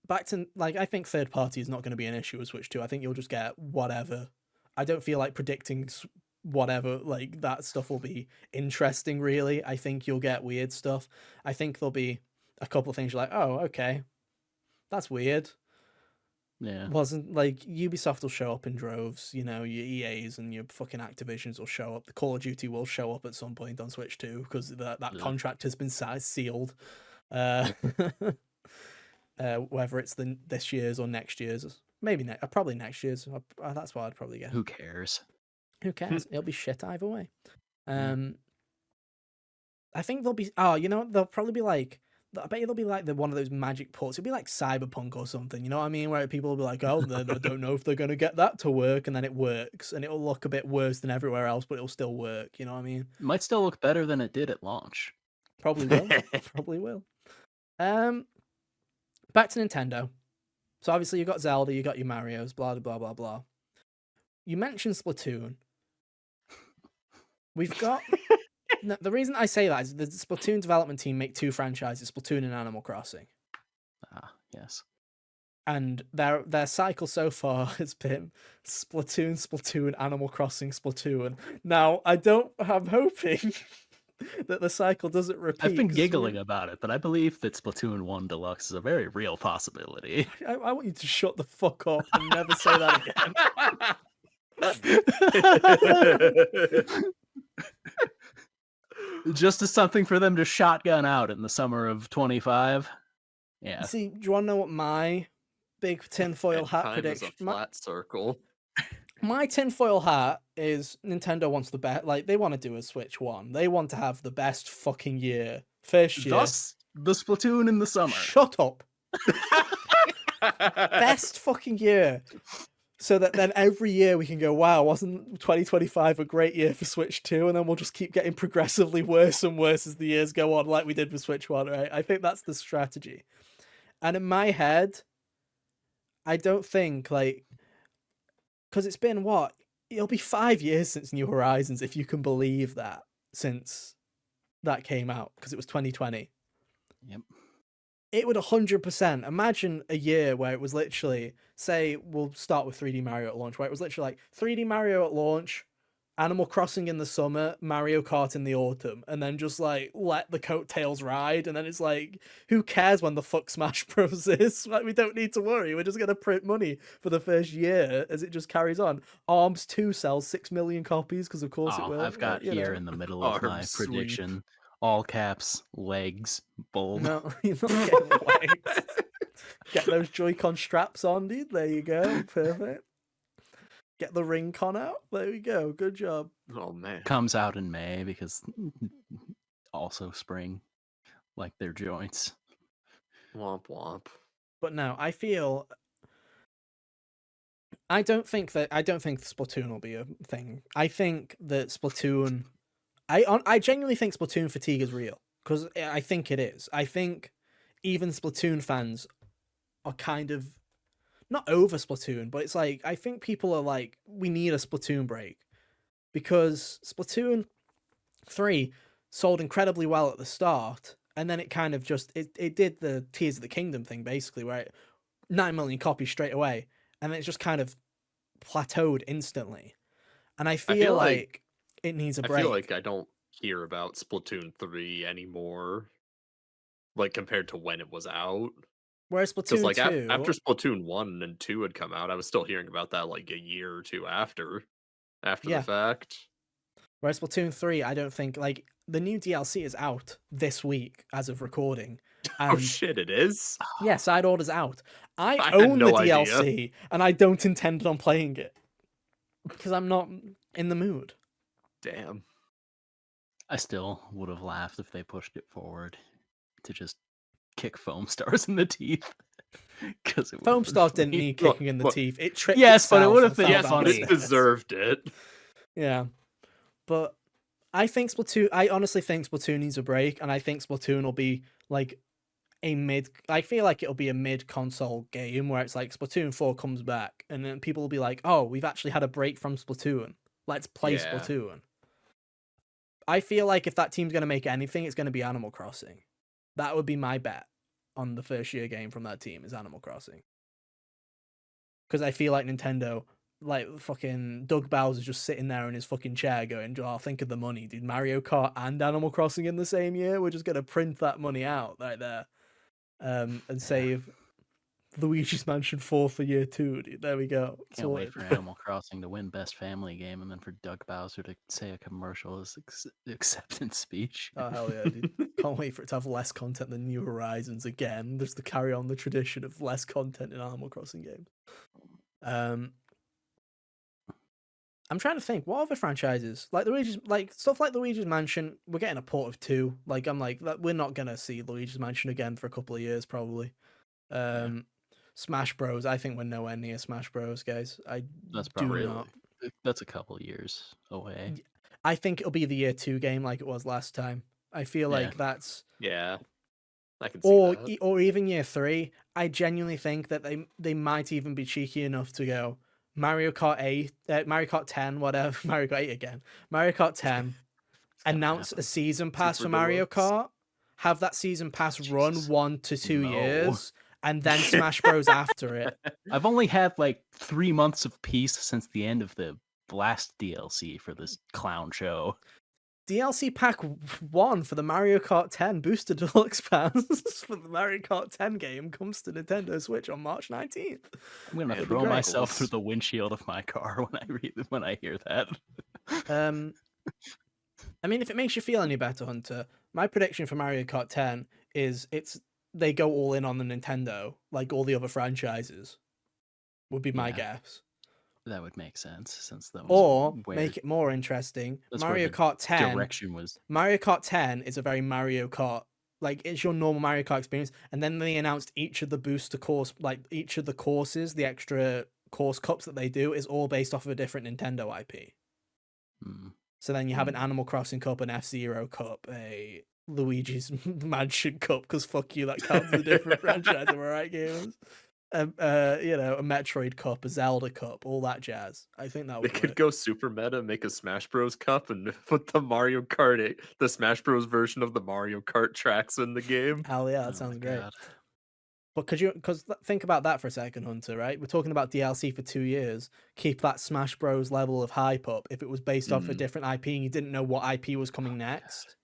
Back to, like, I think third party is not going to be an issue with Switch 2. I think you'll just get whatever. I don't feel like predicting whatever, like, that stuff will be interesting, really. I think you'll get weird stuff. I think there'll be a couple of things you're like, oh, okay, that's weird. Yeah. Wasn't, like, Ubisoft will show up in droves, you know, your EAs and your fucking Activisions will show up. The Call of Duty will show up at some point on Switch 2, because that contract has been sealed. Whether it's this year's or next year's, maybe probably next year's. That's what I'd probably get. Who cares? Who cares? It'll be shit either way. I think there'll be. Oh, you know, they'll probably be like. I bet it'll be like one of those magic ports. It'll be like Cyberpunk or something. You know what I mean? Where people will be like, "Oh, they don't know if they're gonna get that to work," and then it works, and it'll look a bit worse than everywhere else, but it'll still work. You know what I mean? It might still look better than it did at launch. Probably will. Probably will. Back to Nintendo. So obviously you got Zelda, you got your Marios, blah, blah, blah, blah. You mentioned Splatoon. We've got... No, the reason I say that is the Splatoon development team make 2 franchises, Splatoon and Animal Crossing. Ah, yes. And their cycle so far has been Splatoon, Animal Crossing, Splatoon. Now, I'm hoping... that the cycle doesn't repeat. I've been giggling about it, but I believe that Splatoon 1 Deluxe is a very real possibility. I want you to shut the fuck up and never say that again. Just as something for them to shotgun out in the summer of 25. Yeah. See, do you want to know what my big tinfoil And hat time is a prediction? flat circle. My tinfoil hat is Nintendo wants the best. Like, they want to do a Switch 1. They want to have the best fucking year. First year. Thus, the Splatoon in the summer. Shut up. Best fucking year. So that then every year we can go, wow, wasn't 2025 a great year for Switch 2? And then we'll just keep getting progressively worse and worse as the years go on, like we did with Switch 1, right? I think that's the strategy. And in my head, I don't think, like, because it's been what? It'll be 5 years since New Horizons, if you can believe that, since that came out, because it was 2020. Yep. It would 100% imagine a year where it was literally, say, we'll start with 3D Mario at launch, where it was literally like 3D Mario at launch, Animal Crossing in the summer, Mario Kart in the autumn, and then just like let the coattails ride. And then it's like, who cares when the fuck Smash Bros is? Like, we don't need to worry. We're just gonna print money for the first year as it just carries on. Arms 2 sells 6 million copies because of course it will. I've got here in the middle of my Arms prediction, all caps, legs, bold. No, you're not getting legs. Get those Joy-Con straps on, dude. There you go. Perfect. Get the ring con out. There we go. Good job. Oh man. Comes out in May because also spring, like their joints. Womp womp. But no, I feel I don't think Splatoon will be a thing. I think that Splatoon I genuinely think Splatoon fatigue is real, because I think it is. I think even Splatoon fans are kind of not over Splatoon, but it's like, I think people are like, we need a Splatoon break, because Splatoon 3 sold incredibly well at the start, and then it kind of just it did the Tears of the Kingdom thing basically, where 9 million copies straight away, and then it's just kind of plateaued instantly. And I feel like it needs a break. I feel like I don't hear about Splatoon 3 anymore, like compared to when it was out. Whereas Splatoon like 2... after Splatoon 1 and 2 had come out, I was still hearing about that like a year or two after the fact. Whereas Splatoon 3, I don't think, like, the new DLC is out this week as of recording. Oh shit, it is? Yeah, side order's out. I had own no the idea. DLC, and I don't intend on playing it, because I'm not in the mood. Damn. I still would have laughed if they pushed it forward to just kick Foam Stars in the teeth. Because Foam Stars didn't need kicking in the teeth. It tripped Yes, but it itself would have and been fell Yes, down but the it stairs. deserved it. Yeah. But I think Splatoon... I honestly think Splatoon needs a break, and I think Splatoon will be like a mid... I feel like it'll be a mid-console game where it's like Splatoon 4 comes back, and then people will be like, oh, we've actually had a break from Splatoon. Let's play Splatoon. I feel like if that team's going to make anything, it's going to be Animal Crossing. That would be my bet on the first year game from that team, is Animal Crossing. Because I feel like Nintendo, like fucking Doug Bowser's just sitting there in his fucking chair going, oh, think of the money, dude. Mario Kart and Animal Crossing in the same year? We're just going to print that money out right there. And save Luigi's Mansion 4 for year 2, dude. There we go. Can't wait for Animal Crossing to win Best Family Game, and then for Doug Bowser to say a commercial as acceptance speech. Oh, hell yeah, dude. Can't wait for it to have less content than New Horizons again, just to carry on the tradition of less content in Animal Crossing games. I'm trying to think, what other franchises? Like stuff like Luigi's Mansion, we're getting a port of 2. Like, I'm like, we're not gonna see Luigi's Mansion again for a couple of years, probably. Smash Bros. I think we're nowhere near Smash Bros, guys. That's probably that's a couple years away. I think it'll be the year 2 game like it was last time. I feel like that's... Yeah. I can see that. Or even year 3. I genuinely think that they might even be cheeky enough to go Mario Kart 10, whatever, Mario Kart 8 again. Mario Kart 10, announce a season pass for Mario Kart, have that season pass run 1 to 2 years, and then Smash Bros after it. I've only had like 3 months of peace since the end of the last DLC for this clown show. DLC pack 1 for the Mario Kart 10 Booster Deluxe Pass for the Mario Kart 10 game comes to Nintendo Switch on March 19th. I'm gonna throw myself through the windshield of my car when I hear that. And I mean, if it makes you feel any better, Hunter, my prediction for Mario Kart 10 is they go all in on the Nintendo, like all the other franchises, would be my guess. That would make sense, since that was Or where make it more interesting. that's where Mario the Kart 10 direction was. Mario Kart 10 is a very Mario Kart, like it's your normal Mario Kart experience. And then they announced each of the booster course, like each of the courses, the extra course cups that they do is all based off of a different Nintendo IP. Hmm. So then you have an Animal Crossing Cup, an F-Zero Cup, a Luigi's Mansion Cup, because fuck you, that counts as a different franchise, am I right, gamers? A Metroid Cup, a Zelda Cup, all that jazz. I think that would They could work. go super meta, make a Smash Bros. Cup, and put the Mario Kart, the Smash Bros. Version of the Mario Kart tracks in the game. Hell yeah, that Oh sounds my great. God. But think about that for a second, Hunter, right? We're talking about DLC for 2 years. Keep that Smash Bros. Level of hype up. If it was based off a different IP and you didn't know what IP was coming next,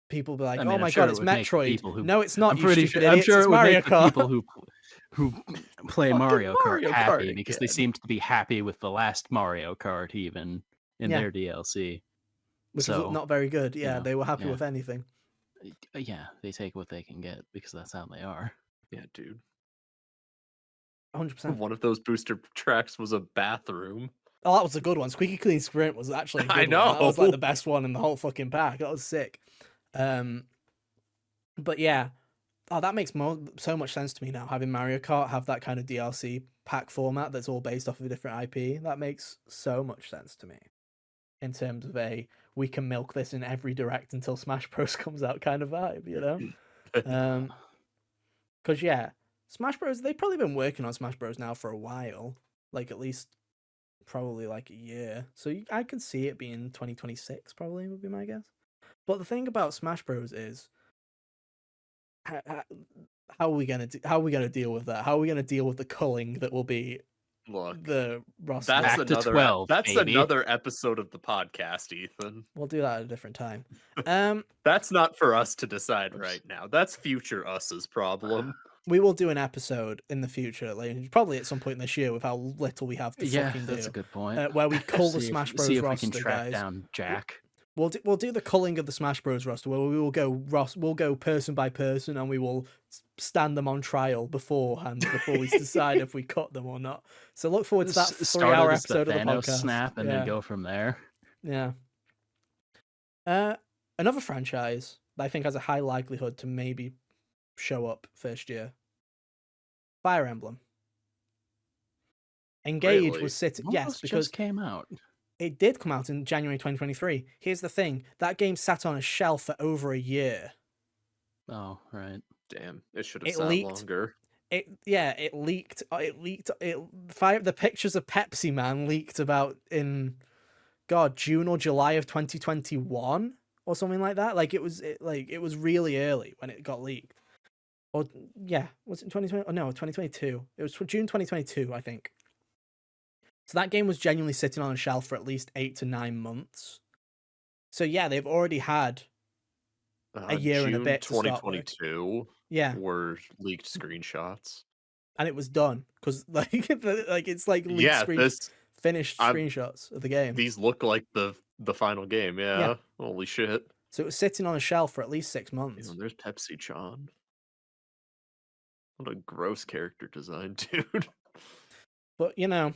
people would be like, I mean, "Oh I'm my sure god, it it's would make the Metroid." people who No, it's not. I'm You pretty stupid sure I'm idiots. sure It's it would Mario make the Kart. people who play Fucking Mario Kart Mario happy Kart because they again. seem to be happy with the last Mario Kart even in Yeah. their DLC. Which So, was not very good. Yeah, know, they were happy yeah. with anything. Yeah, they take what they can get because that's how they are. Yeah, dude. 100%. One of those booster tracks was a bathroom. Oh, that was a good one. Squeaky Clean Sprint was actually a I good one. That was like know. the best one in the whole fucking pack. That was sick. But yeah. Oh, that makes so much sense to me now. Having Mario Kart have that kind of DLC pack format that's all based off of a different IP. That makes so much sense to me. In terms of we can milk this in every direct until Smash Bros comes out kind of vibe, you know? Because yeah, Smash Bros. They've probably been working on Smash Bros now for a while, like at least probably like a year. So I can see it being 2026 probably would be my guess. But the thing about Smash Bros is how are we gonna deal with that? How are we gonna deal with the culling that will be Look, the roster? Back to 12, that's baby. another episode of the podcast, Ethan. We'll do that at a different time. That's not for us to decide right now. That's future us's problem. We will do an episode in the future, like, probably at some point this year, with how little we have to fucking do. That's a good point. Where we cull the See Smash Bros see if roster, we can track guys. down Jack. We'll do the culling of the Smash Bros roster, where we will we'll go person by person, and we will stand them on trial beforehand before we decide if we cut them or not. So look forward to that 3-hour episode of the podcast. Snap and then go from there. Yeah. Another franchise that I think has a high likelihood to maybe show up first year. Fire Emblem. Engage was sitting. Yes, because just came out. It did come out in January 2023. Here's the thing: that game sat on a shelf for over a year. Oh, right. Damn, it should have sat longer. It leaked. The pictures of Pepsi Man leaked about in June or July of 2021 or something like that. Like it was really early when it got leaked. Or yeah, was it 2020? Oh no, 2022. It was June 2022, I think. So that game was genuinely sitting on a shelf for at least 8 to 9 months. So yeah, they've already had a year June and a bit to start 2022. Yeah, were leaked screenshots, and it was done because it's like leaked finished screenshots of the game. These look like the final game. Yeah. Holy shit! So it was sitting on a shelf for at least 6 months. Damn, there's Pepsi-chan. What a gross character design, dude. But you know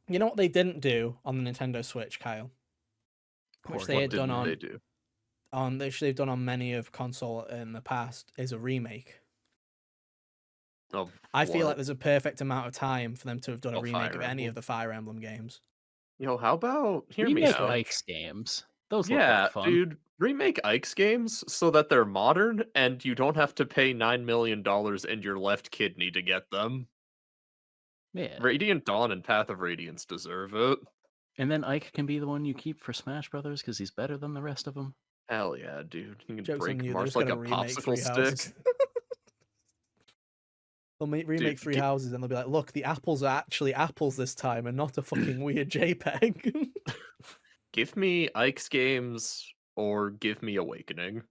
what they didn't do on the Nintendo Switch, Kyle? Which they had done they've done on many of console in the past is a remake. I feel like there's a perfect amount of time for them to have done a remake of any of the Fire Emblem games. Yo, how about remake Ike's games? Those look like fun. Dude, remake Ike's games so that they're modern and you don't have to pay $9 million and your left kidney to get them. Yeah. Radiant Dawn and Path of Radiance deserve it. And then Ike can be the one you keep for Smash Brothers because he's better than the rest of them. Hell yeah, dude. You can Joke's break on you, Mars like a popsicle stick. They'll remake Three Houses and they'll be like, look, the apples are actually apples this time and not a fucking weird JPEG. Give me Ike's games or give me Awakening.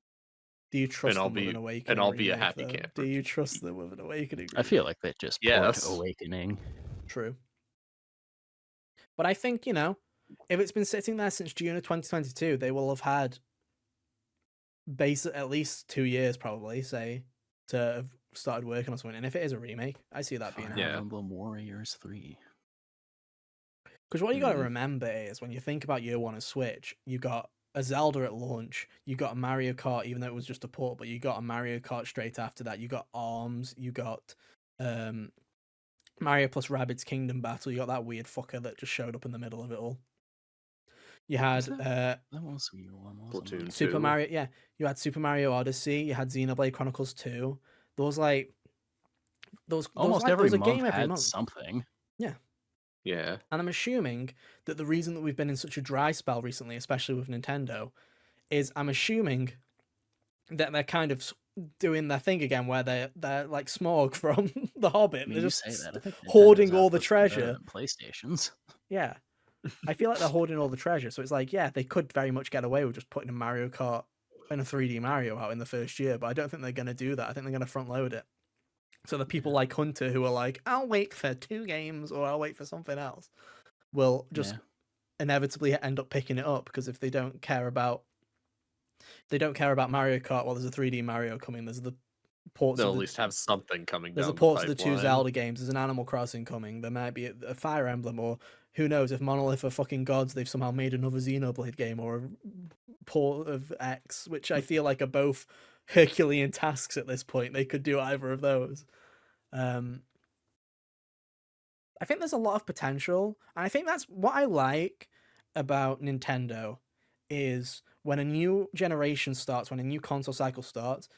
Do you trust them with an Awakening? And I'll be a happy camper. Do you trust them with an Awakening? I feel like they just port Awakening. True. But I think, if it's been sitting there since June of 2022, they will have had at least 2 years probably, say, to have started working on something. And if it is a remake, I see that being Fire Emblem Warriors 3. Because what you got to remember is when you think about year one of Switch, you got a Zelda at launch, you got a Mario Kart, even though it was just a port, but you got a Mario Kart straight after that. You got ARMS, you got Mario plus Rabbids Kingdom Battle. You got that weird fucker that just showed up in the middle of it all. You had that was year one, Splatoon Super 2. Mario. Yeah, you had Super Mario Odyssey. You had Xenoblade Chronicles 2. Those almost like, every there was a month game every had month. something. Yeah. Yeah. And I'm assuming that the reason that we've been in such a dry spell recently, especially with Nintendo, is I'm assuming that they're kind of doing their thing again, where they're like Smaug from The Hobbit. I mean, they're you just say that. I think hoarding Nintendo's all the output's been better treasure. than PlayStation's. Yeah, I feel like they're hoarding all the treasure. So it's like, yeah, they could very much get away with just putting a Mario Kart and a 3D Mario out in the first year, but I don't think they're going to do that. I think they're going to front load it. So the people like Hunter who are like, I'll wait for 2 games or I'll wait for something else, will just inevitably end up picking it up, because if they don't care about Mario Kart, well, there's a 3D Mario coming. There's the ports. They'll at least have something coming There's down the ports the of the 2 pipeline. Zelda games. There's an Animal Crossing coming. There might be a Fire Emblem, or who knows, if Monolith are fucking gods, they've somehow made another Xenoblade game or a port of X, which I feel like are both Herculean tasks at this point. They could do either of those. I think there's a lot of potential, and I think that's what I like about Nintendo, is when a new generation starts, when a new console cycle starts,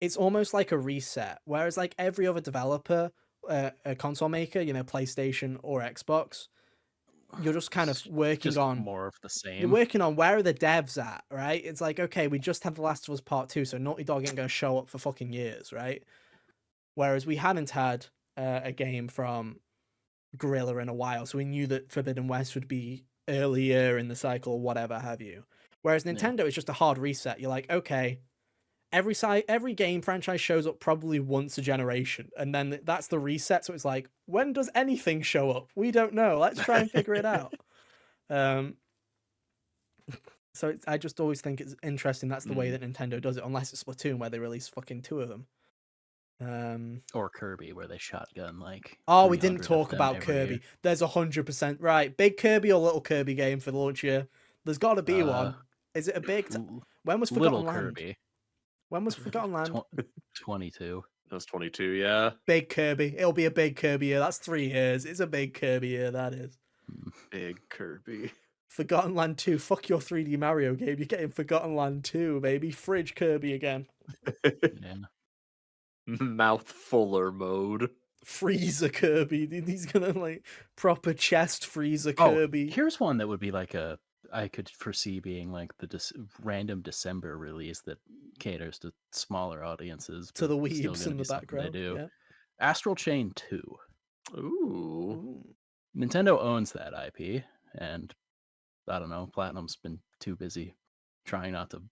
it's almost like a reset. Whereas like every other developer, a console maker, PlayStation or Xbox, you're just kind of working on more of the same. You're working on where are the devs at, right? It's like, okay, we just had The Last of Us Part 2, so Naughty Dog ain't going to show up for fucking years, right? Whereas we hadn't had a game from Guerrilla in a while, so we knew that Forbidden West would be earlier in the cycle, whatever have you. Whereas Nintendo is just a hard reset. You're like, okay, every game franchise shows up probably once a generation, and then that's the reset. So it's like, when does anything show up? We don't know. Let's try and figure it out. So I just always think it's interesting. That's the way that Nintendo does it, unless it's Splatoon, where they release fucking 2 of them. Or Kirby, where they shotgun like. Oh, we didn't talk about Kirby. Year. There's 100% right. Big Kirby or Little Kirby game for the launch year? There's got to be one. Is it a big? When was Forgotten Little Land? Kirby. When was Forgotten Land? 22. That was 22. Yeah. Big Kirby. It'll be a big Kirby year. That's 3 years. It's a big Kirby year. That is. Big Kirby. Forgotten Land 2. Fuck your 3D Mario game. You're getting Forgotten Land 2, baby. Fridge Kirby again. Yeah. Mouth fuller mode. Freezer Kirby. He's gonna like proper chest Freezer Kirby. Here's one that would be like I could foresee being like the random December release that caters to smaller audiences. To the weebs in the background. They do. Yeah. Astral Chain 2. Ooh. Nintendo owns that IP, and I don't know, Platinum's been too busy trying not to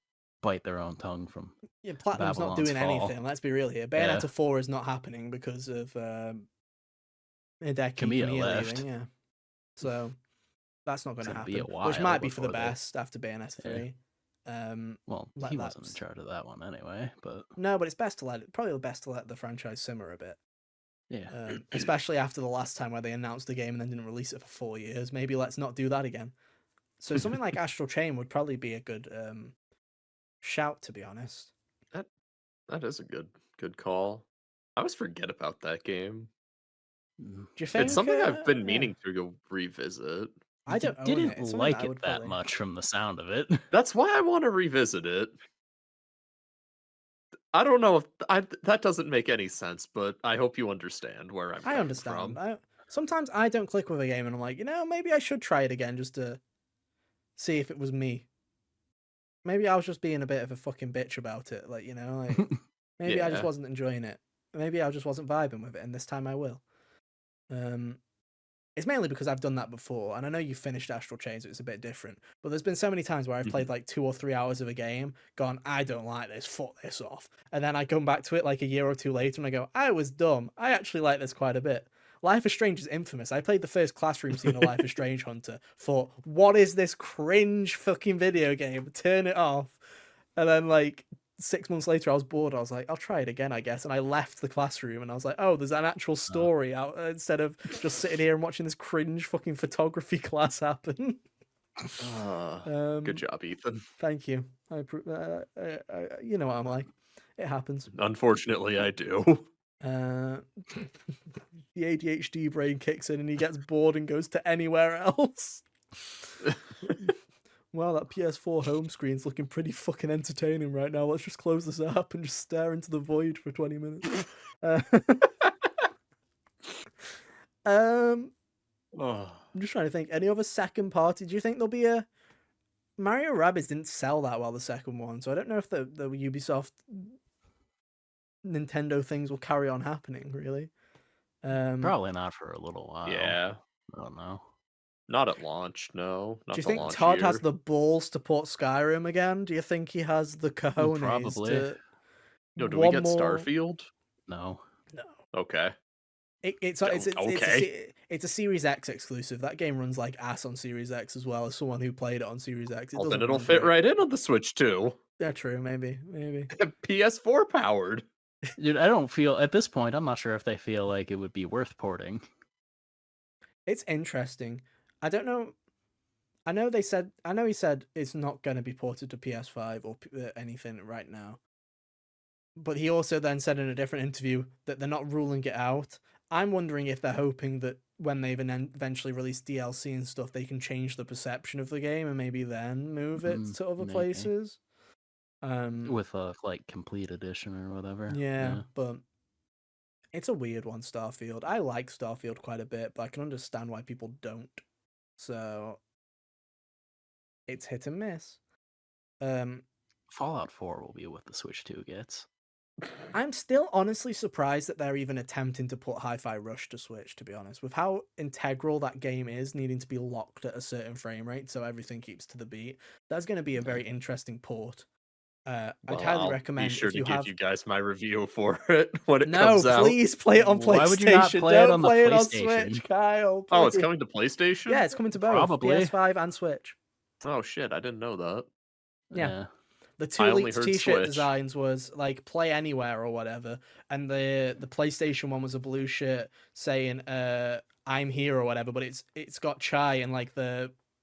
bite their own tongue from Platinum's not doing anything. Let's be real here. Bayonetta 4 is not happening because of Hideki Kamiya left. leaving. Yeah, so that's not going to happen. Be a while which might be for the before best after Bayonetta 3. Well, he wasn't in charge of that one anyway. But no, but it's probably best to let the franchise simmer a bit. Yeah, especially after the last time where they announced the game and then didn't release it for 4 years. Maybe let's not do that again. So something like Astral Chain would probably be a good shout, to be honest. That is a good call. I always forget about that game. Do you think it's something I've been meaning to go revisit? I didn't like it that much from the sound of it. That's why I want to revisit it. I don't know if that doesn't make any sense, but I hope you understand where I'm coming from. Sometimes I don't click with a game and I'm like, maybe I should try it again just to see if it was me. Maybe I was just being a bit of a fucking bitch about it. Maybe I just wasn't enjoying it. Maybe I just wasn't vibing with it, and this time I will. It's mainly because I've done that before, and I know you finished Astral Chain, so it's a bit different. But there's been so many times where I've played like 2 or 3 hours of a game, gone, I don't like this, fuck this off. And then I come back to it like a year or 2 later and I go, I was dumb. I actually like this quite a bit. Life is Strange is infamous. I played the first classroom scene of Life is Strange Hunter. Thought, what is this cringe fucking video game? Turn it off. And then like 6 months later, I was bored. I was like, I'll try it again, I guess. And I left the classroom, and I was like, oh, there's an actual story out instead of just sitting here and watching this cringe fucking photography class happen. Good job, Ethan. Thank you. You know what I'm like. It happens. Unfortunately, I do. The ADHD brain kicks in, and he gets bored and goes to anywhere else. Wow, that PS4 home screen's looking pretty fucking entertaining right now. Let's just close this up and just stare into the void for 20 minutes. I'm just trying to think. Any other second party? Do you think there'll be a Mario Rabbids didn't sell that well, the second one, so I don't know if the Ubisoft Nintendo things will carry on happening, really. Probably not for a little while. Yeah. I don't know. Not at launch, no. Not Do you the think launch Todd year. has the balls to port Skyrim again? Do you think he has the cojones Probably. to... No, do we get Starfield? No. No. Okay. It's a Series X exclusive. That game runs like ass on Series X as well. As someone who played it on Series X, Well, then it'll fit right in on the Switch too. Yeah, true. Maybe. PS4 powered. Dude, I don't feel at this point. I'm not sure if they feel like it would be worth porting. It's interesting. I don't know. I know he said it's not going to be ported to PS5 or anything right now. But he also then said in a different interview that they're not ruling it out. I'm wondering if they're hoping that when they've eventually released DLC and stuff, they can change the perception of the game and maybe then move it to other places. With a like complete edition or whatever. Yeah, but it's a weird one, Starfield. I like Starfield quite a bit, but I can understand why people don't. So it's hit and miss. Fallout 4 will be what the Switch 2 gets. I'm still honestly surprised that they're even attempting to put Hi-Fi Rush to Switch, to be honest. With how integral that game is, needing to be locked at a certain frame rate so everything keeps to the beat, that's going to be a very interesting port. I'd highly recommend. Be sure if to you give have... you guys my review for it when it comes out. No, please play it on PlayStation. Why would you not play it on the play it on PlayStation? Switch, Kyle. Oh, it's coming to PlayStation? Yeah, it's coming to both Probably. PS5 and Switch. Oh shit, I didn't know that. Yeah. The two leaked t-shirt designs was like play anywhere or whatever, and the PlayStation one was a blue shirt saying I'm here or whatever, but it's got Chai and like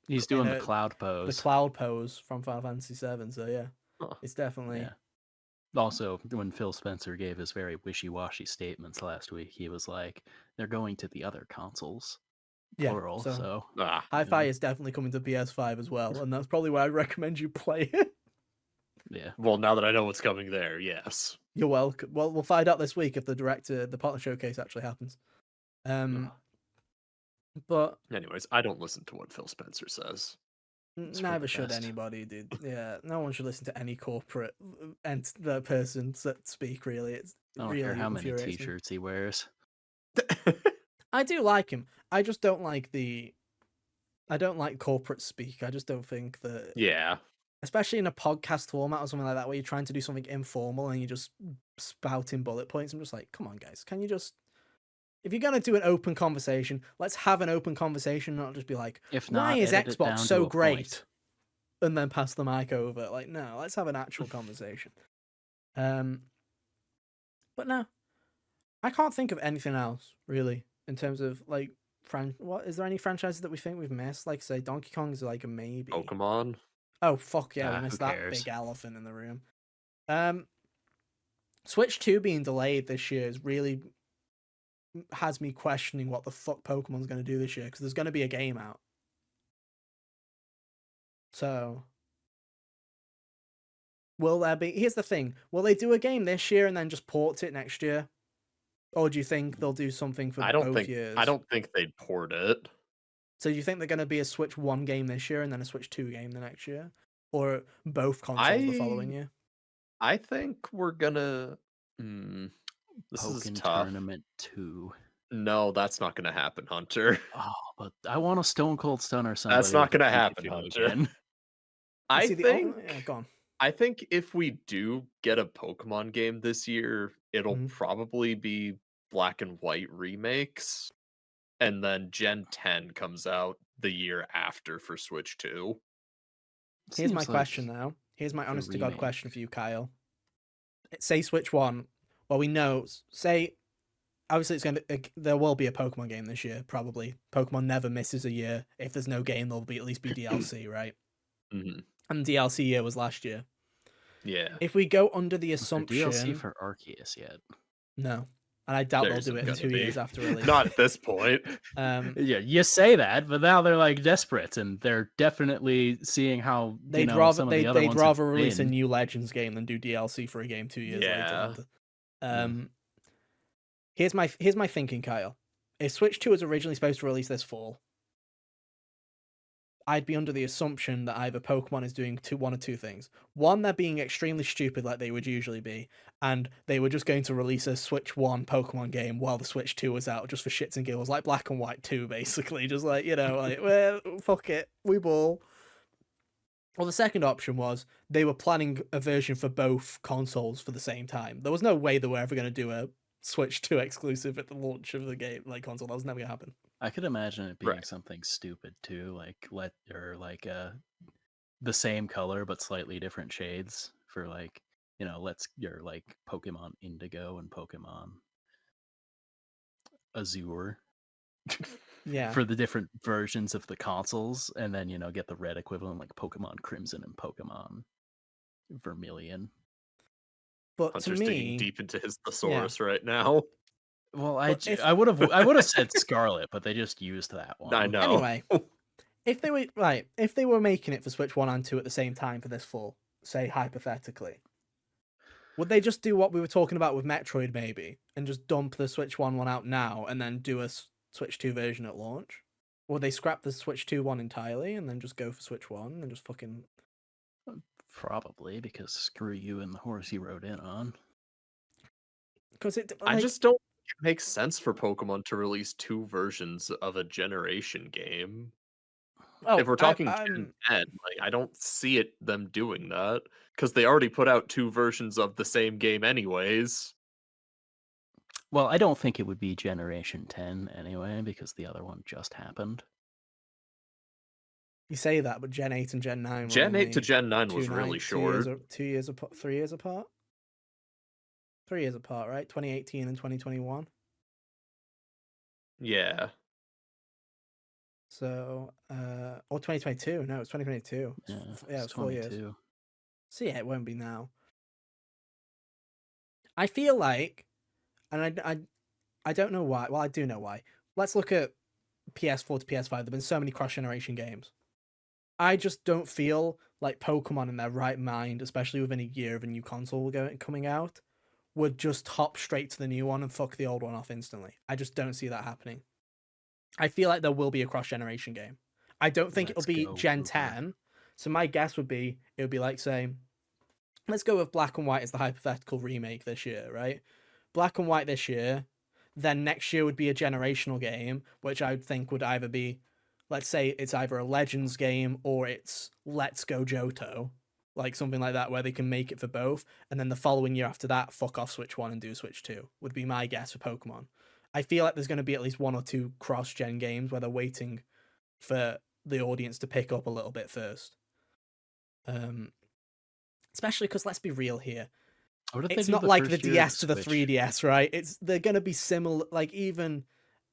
he's doing the cloud pose. The cloud pose from Final Fantasy VII, so yeah. It's definitely... Yeah. Also, when Phil Spencer gave his very wishy-washy statements last week, he was like, they're going to the other consoles. Plural, so Hi-Fi is definitely coming to PS5 as well, and that's probably why I recommend you play it. Yeah. Well, now that I know what's coming there, yes. You're welcome. Well, we'll find out this week if the partner showcase actually happens. But anyways, I don't listen to what Phil Spencer says. Neither should anybody, dude. Yeah, no one should listen to any corporate and the person that speak. Really, it's I don't really care how many t-shirts he wears. I do like him. I just don't like I don't like corporate speak. I just don't think that. Yeah. Especially in a podcast format or something like that, where you're trying to do something informal and you're just spouting bullet points. I'm just like, come on, guys, can you just... If you're going to do an open conversation, let's have an open conversation, not just be like, if not, why is Xbox so great? And then pass the mic over. Like, no, let's have an actual conversation. But no, I can't think of anything else, really, in terms of, like, what is there any franchises that we think we've missed? Like, say, Donkey Kong is like a maybe. Pokemon. Oh, fuck yeah, we missed that big elephant in the room. Switch 2 being delayed this year is really has me questioning what the fuck Pokemon's going to do this year, because there's going to be a game out. So, will there be... Here's the thing. Will they do a game this year and then just port it next year? Or do you think they'll do something for both years? I don't think they'd port it. So do you think they're going to be a Switch 1 game this year and then a Switch 2 game the next year? Or both consoles the following year? I think we're going to... This is tough. Tournament 2. No, that's not going to happen, Hunter. Oh, but I want a Stone Cold Stunner somebody. That's not going to happen, Hunter. I think if we do get a Pokemon game this year, it'll probably be Black and White remakes. and then Gen 10 comes out the year after for Switch 2. Here's my Seems like question now. Here's my the honest to God remake. question for you, Kyle. Say Switch 1. Well, we know. Say, obviously, there will be a Pokemon game this year, probably. Pokemon never misses a year. If there's no game, there'll at least be DLC, right? Mm-hmm. And DLC year was last year. Yeah. If we go under the Was there DLC assumption. for Arceus yet? No. And I doubt There they'll do isn't it gonna 2 be. years after release. Not at this point. Yeah, you say that, but now they're like desperate, and they're definitely seeing how They'd rather release a new Legends game than do DLC for a game 2 years later. Here's my thinking, Kyle. If Switch 2 was originally supposed to release this fall, I'd be under the assumption that either Pokemon is doing one or two things. One, they're being extremely stupid like they would usually be, and they were just going to release a Switch 1 Pokemon game while the Switch 2 was out, just for shits and giggles, like Black and White 2, basically. Just like, well, fuck it, we ball. Well, the second option was they were planning a version for both consoles for the same time. There was no way they were ever going to do a Switch 2 exclusive at the launch of the game, like console. That was never going to happen. I could imagine it being something stupid too, like the same color but slightly different shades for your like Pokemon Indigo and Pokemon Azure. Yeah. For the different versions of the consoles, and then get the red equivalent like Pokemon Crimson and Pokemon Vermilion. But Hunter's to me, digging deep into his thesaurus right now. Well, I would have said Scarlet, but they just used that one. I know. Anyway, if they were making it for Switch 1 and 2 at the same time for this fall, say hypothetically, would they just do what we were talking about with Metroid maybe, and just dump the Switch 1 out now and then do a Switch 2 version at launch? Or would they scrap the Switch 2 one entirely and then just go for Switch 1 and just fucking... Probably, because screw you and the horse you rode in on. Because I just don't think it makes sense for Pokemon to release two versions of a generation game. If we're talking Gen 10, I don't see them doing that, because they already put out two versions of the same game anyways. Well, I don't think it would be Generation 10 anyway, because the other one just happened. You say that, but Gen 8 and Gen 9 were Gen 8 to Gen 9 was really short. 2 years apart, 3 years apart? 3 years apart, right? 2018 and 2021? Yeah. So, or 2022. No, it's 2022. Yeah, it was 4 years. So yeah, it won't be now. I feel like, and I don't know why. Well, I do know why. Let's look at PS4 to PS5. There've been so many cross-generation games. I just don't feel like Pokemon in their right mind, especially within a year of a new console coming out, would just hop straight to the new one and fuck the old one off instantly. I just don't see that happening. I feel like there will be a cross-generation game. I don't think it'll be Gen 10. So my guess would be, it would be like saying, let's go with Black and White as the hypothetical remake this year, right? Black and White this year, then next year would be a generational game, which I would think would either be, let's say it's either a Legends game or it's Let's Go Johto, like something like that, where they can make it for both. And then the following year after that, fuck off Switch 1 and do Switch 2, would be my guess for Pokemon. I feel like there's going to be at least one or two cross-gen games where they're waiting for the audience to pick up a little bit first. Especially because, let's be real here, it's not like the DS to the 3DS, right? They're going to be similar. Like, even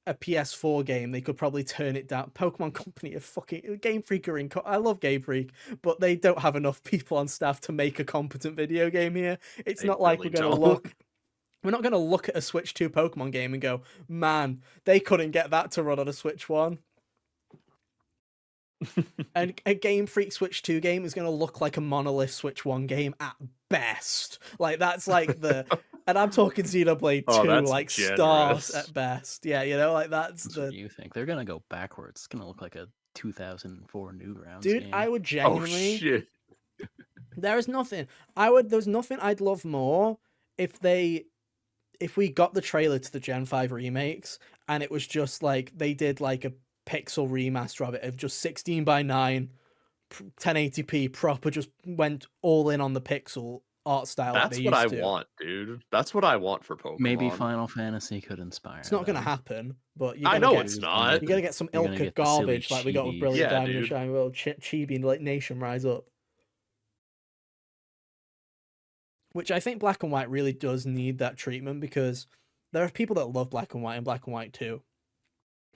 a PS4 game, they could probably turn it down. Pokemon Company are fucking... Game Freak are I love Game Freak, but they don't have enough people on staff to make a competent video game here. It's not like we're going to look... We're not going to look at a Switch 2 Pokemon game and go, man, they couldn't get that to run on a Switch 1. And a Game Freak Switch 2 game is going to look like a Monolith Switch 1 game at best. Like, that's like the... And I'm talking Xenoblade 2, like generous. stars at best. Yeah, like that's what you think. They're going to go backwards. It's going to look like a 2004 Newgrounds Dude, game. I would genuinely... Oh, shit. There's nothing I'd love more if we got the trailer to the Gen 5 remakes and it was just like they did like a pixel remaster of it of just 16:9 1080p proper, just went all in on the pixel art style like That's they what I used to. want, dude. That's what I want for Pokemon. Maybe Final Fantasy could inspire It's not going to them. happen, but you're I gonna know get it's not. you're gonna get some You're gonna ilk get of the silly garbage like we got with chibis. Brilliant Yeah, Diamond and dude. Shining World Chibi like Nation rise up. Which I think Black and White really does need that treatment, because there are people that love Black and White and Black and White 2.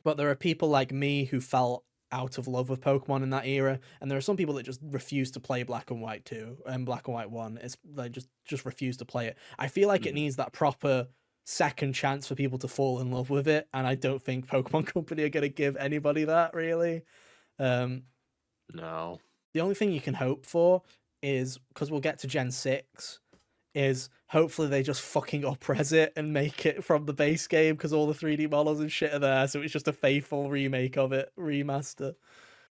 But there are people like me who fell out of love with Pokemon in that era, and there are some people that just refuse to play Black and White 2 and Black and White 1. It's they just refuse to play it. I feel like it needs that proper second chance for people to fall in love with it, and I don't think Pokemon Company are going to give anybody that, really. No. The only thing you can hope for is, because we'll get to Gen 6, is hopefully they just fucking up-res it and make it from the base game, because all the 3D models and shit are there, so it's just a faithful remake of it, remaster.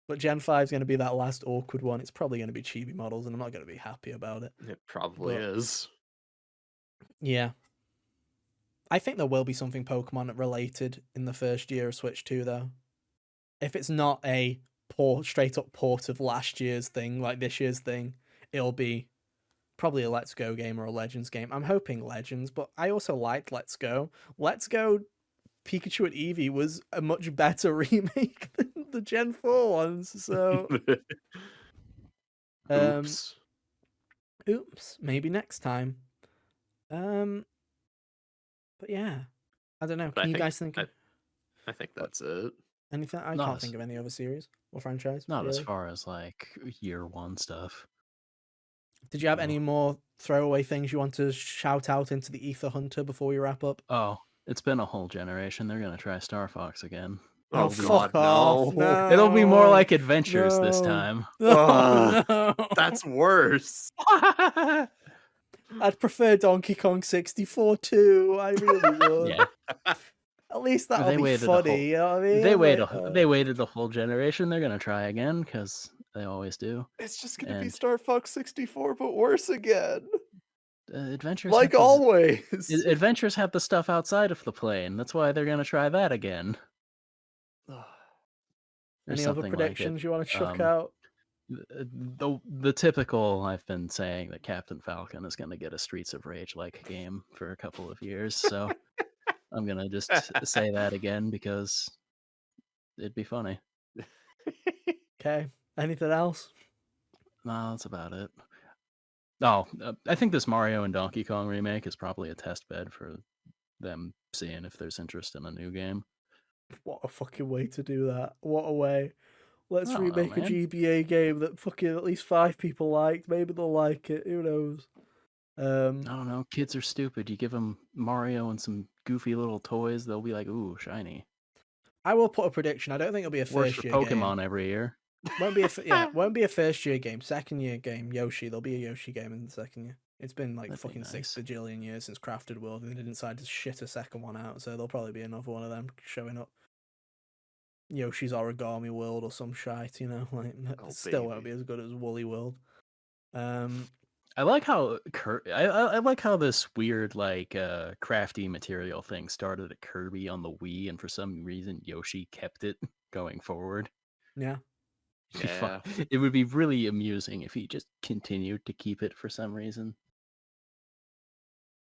But Gen 5 is going to be that last awkward one. It's probably going to be chibi models, and I'm not going to be happy about it. It probably is. Yeah. I think there will be something Pokemon related in the first year of Switch 2, though. If it's not a straight up port of last year's thing, like this year's thing, it'll be probably a Let's Go game or a Legends game. I'm hoping Legends, but I also liked Let's Go. Let's Go Pikachu and Eevee was a much better remake than the Gen 4 ones, so... Oops. Oops, maybe next time. But yeah. I don't know. Can you guys think of I think that's it. anything? I can't think of any other series or franchise. Not as really. far as like year one stuff. Did you have any more throwaway things you want to shout out into the Ether Hunter before we wrap up? Oh, it's been a whole generation. They're gonna try Star Fox again. Oh, fuck God, off. no. No. It'll be more like Adventures this No. time. No, no. That's worse. Yeah. I'd prefer Donkey Kong 64 too. I really would. At least that'll be funny. You know what I mean? They waited the whole generation. They're gonna try again because they always do. It's just gonna be Star Fox 64, but worse again. Adventures like always. Adventures have the stuff outside of the plane. That's why they're gonna try that again. Any other predictions you want to chuck out? The typical, I've been saying that Captain Falcon is gonna get a Streets of Rage like game for a couple of years, so I'm gonna just say that again because it'd be funny. Okay. Anything else? No, that's about it. Oh, I think this Mario and Donkey Kong remake is probably a test bed for them seeing if there's interest in a new game. What a fucking way to do that. What a way. Let's remake know, a GBA game that fucking at least 5 people liked. Maybe they'll like it. Who knows? I don't know. Kids are stupid. You give them Mario and some goofy little toys, they'll be like, ooh, shiny. I will put a prediction. I don't think it'll be a first year game. Pokemon every year. Won't be won't be a first year game. Second year game, Yoshi. There'll be a Yoshi game in the second year. It's been like That'd be fucking 6 nice. bajillion years since Crafted World, and they didn't decide to shit a second one out, so there'll probably be another one of them showing up. Yoshi's Origami World or some shite, you know, like it still won't be as good as Woolly World. I like how I like how this weird like crafty material thing started at Kirby on the Wii, and for some reason Yoshi kept it going forward. Yeah. Yeah. It would be really amusing if he just continued to keep it for some reason.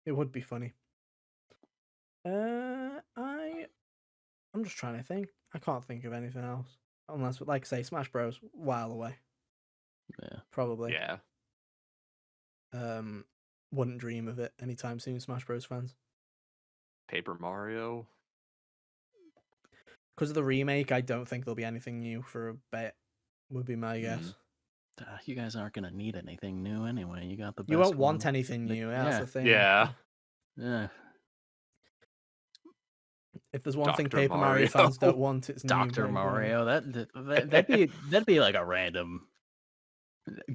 It would be funny. I'm just trying to think. I can't think of anything else. Unless, like I say, Smash Bros. While away. Yeah. Probably. Yeah. Wouldn't dream of it anytime soon, Smash Bros. Fans. Paper Mario. Because of the remake, I don't think there'll be anything new for a bit. Would be my guess. You guys aren't gonna need anything new anyway. You got the best. You won't want anything new. That's the thing. Yeah. Yeah. If there's one thing Paper Mario fans don't want, it's Dr. Mario. That'd be like a random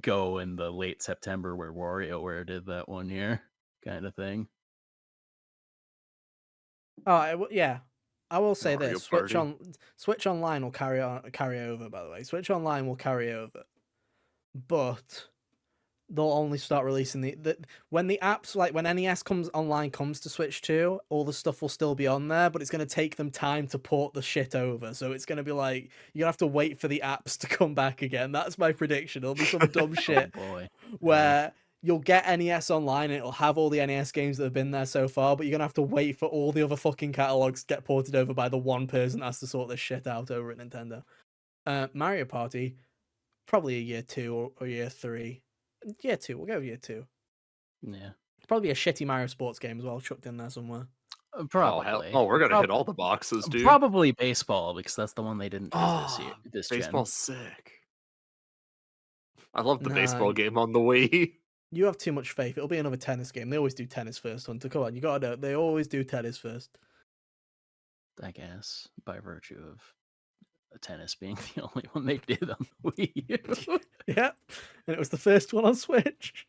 go in the late September where WarioWare did that one year kind of thing. Oh yeah, I will say Mario this: Party. Switch Online will carry over. By the way, Switch Online will carry over, but they'll only start releasing the when the apps, like when NES comes to Switch 2, all the stuff will still be on there, but it's going to take them time to port the shit over. So it's going to be like you're going to have to wait for the apps to come back again. That's my prediction. It'll be some dumb shit Oh boy. where you'll get NES Online and it'll have all the NES games that have been there so far, but you're gonna have to wait for all the other fucking catalogs to get ported over by the one person that has to sort this shit out over at Nintendo. Mario Party, probably a year 2 or year 3. Year 2, we'll go year 2. Yeah. Probably a shitty Mario Sports game as well, chucked in there somewhere. Probably. Oh, we're gonna hit all the boxes, dude. Probably baseball, because that's the one they didn't do this gen. Baseball's sick. I love the Nah, baseball game on the Wii. You have too much faith. It'll be another tennis game. They always do tennis first, Hunter. Come on, you gotta know. They always do tennis first. I guess, by virtue of tennis being the only one they did on the Wii. Yeah, and it was the first one on Switch.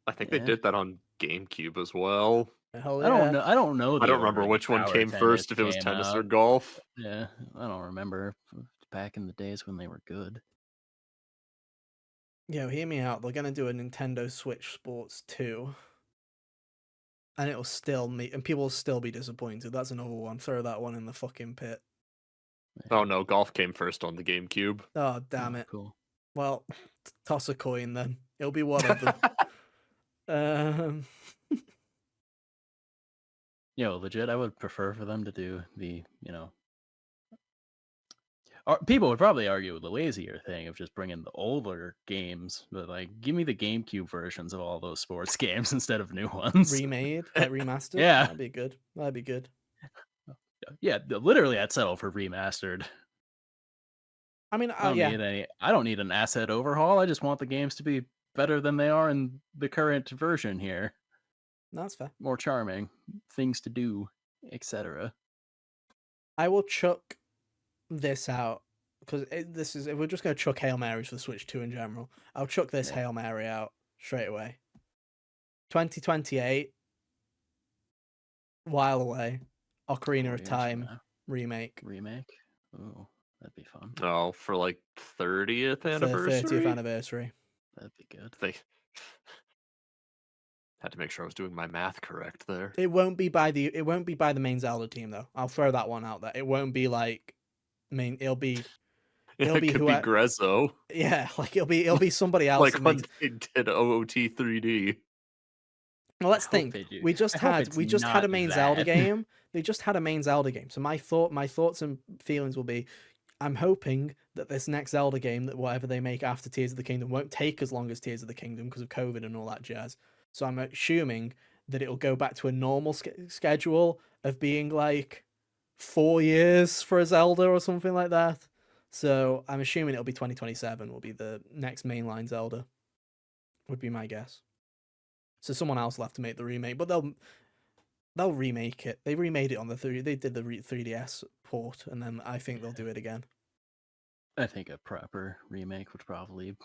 I think they did that on GameCube as well. Hell yeah. I don't know. I don't know. I don't remember which one came first, if it was tennis or golf. Yeah, I don't remember back in the days when they were good. Yo, hear me out. They're gonna do a Nintendo Switch Sports 2. And it'll still meet, and people will still be disappointed. That's another one. Throw that one in the fucking pit. Oh no, golf came first on the GameCube. Oh, damn it. Cool. Well, toss a coin then. It'll be one of them. Legit, I would prefer for them to do the, people would probably argue the lazier thing of just bringing the older games, but like, give me the GameCube versions of all those sports games instead of new ones. Remade, like remastered. Yeah, that'd be good. That'd be good. Yeah, literally, I'd settle for remastered. I mean, I don't need an asset overhaul. I just want the games to be better than they are in the current version here. That's fair. More charming, things to do, etc. I will chuck this out because if we're just going to chuck Hail Marys for the Switch 2 in general, I'll chuck this Hail Mary out straight away. 2028, while away, Ocarina of Time remake. Oh, that'd be fun. Oh, for like 30th anniversary. 30th anniversary. That'd be good. Had to make sure I was doing my math correct there. It won't be by the main Zelda team though. I'll throw that one out there. It won't be like it'll be Grezzo. Yeah, like it'll be somebody else. Like when they did OOT 3D. Well, let's think. We just had a main Zelda game. They just had a main Zelda game. So my thoughts and feelings will be, I'm hoping that this next Zelda game, that whatever they make after Tears of the Kingdom, won't take as long as Tears of the Kingdom because of COVID and all that jazz. So I'm assuming that it'll go back to a normal schedule of being like 4 years for a Zelda or something like that. So I'm assuming it'll be 2027 will be the next mainline Zelda, would be my guess. So someone else will have to make the remake, but they'll remake it. They remade it on the 3. They did the 3DS port, and then I think they'll do it again. I think a proper remake would probably.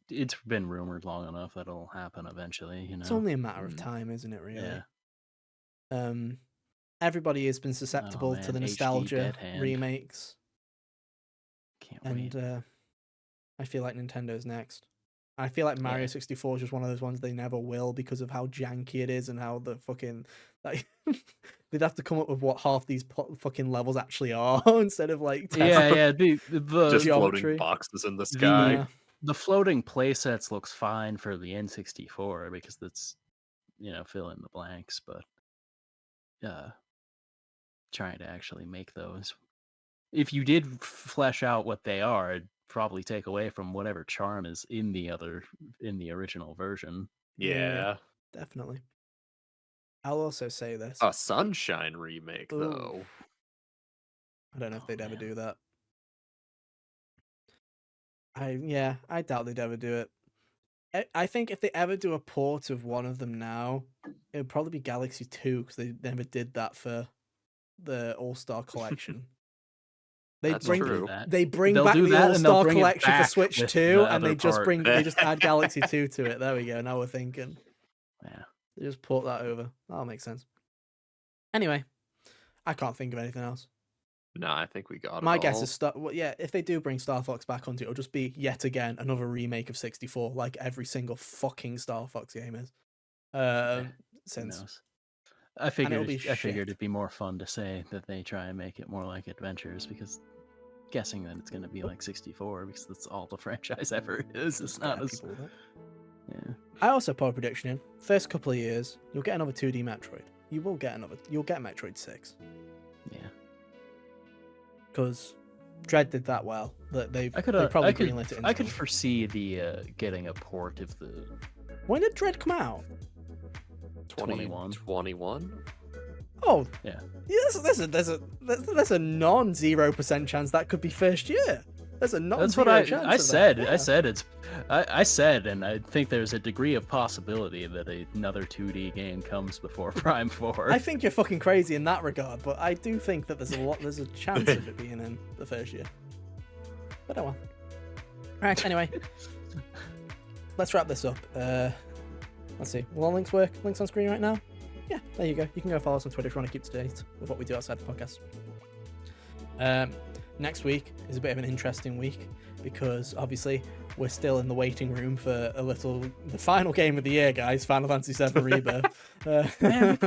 It's been rumored long enough that it'll happen eventually. It's only a matter of time, isn't it? Really. Yeah. Everybody has been susceptible to the nostalgia remakes. Can't wait. And I feel like Nintendo's next. I feel like Mario 64 is just one of those ones they never will because of how janky it is and how the fucking they'd have to come up with what half these fucking levels actually are instead of like the just geometry. Floating boxes in the sky. The floating playsets looks fine for the N64 because that's fill in the blanks, but trying to actually make those, if you did flesh out what they are, it'd probably take away from whatever charm is in the original version. Yeah, definitely. I'll also say this: a Sunshine remake, though. I don't know if they'd ever do that. I doubt they'd ever do it. I think if they ever do a port of one of them now, it would probably be Galaxy 2 because they never did that for the All-Star Collection. They bring back the All-Star Collection for Switch 2, and they just add Galaxy 2 to it. There we go. Now we're thinking. Yeah. They just port that over. That'll make sense. Anyway, I can't think of anything else. No, I think we got it. My guess is if they do bring Star Fox back onto it, it'll just be yet again another remake of 64, like every single fucking Star Fox game is. Since I figured it'd be more fun to say that they try and make it more like Adventures, because guessing that it's going to be like 64 because that's all the franchise ever is. It's not as Yeah. I also put a prediction in. First couple of years, you'll get another 2D Metroid. You'll get Metroid 6. Yeah. Because Dread did that well. That they I probably greenlit it. I could foresee the getting a port of the. When did Dread come out? 2021. Oh, yeah. There's a non-0% chance that could be first year. There's a That's what non-zero chance. I said. Yeah. I said, and I think there's a degree of possibility that another 2D game comes before Prime 4. I think you're fucking crazy in that regard, but I do think that there's a chance of it being in the first year. But oh well. Alright, anyway. Let's wrap this up. Let's see. Will all links work? Links on screen right now? Yeah, there you go. You can go follow us on Twitter if you want to keep to date with what we do outside the podcast. Next week is a bit of an interesting week because obviously we're still in the waiting room for the final game of the year, guys. Final Fantasy VII Rebirth. Man,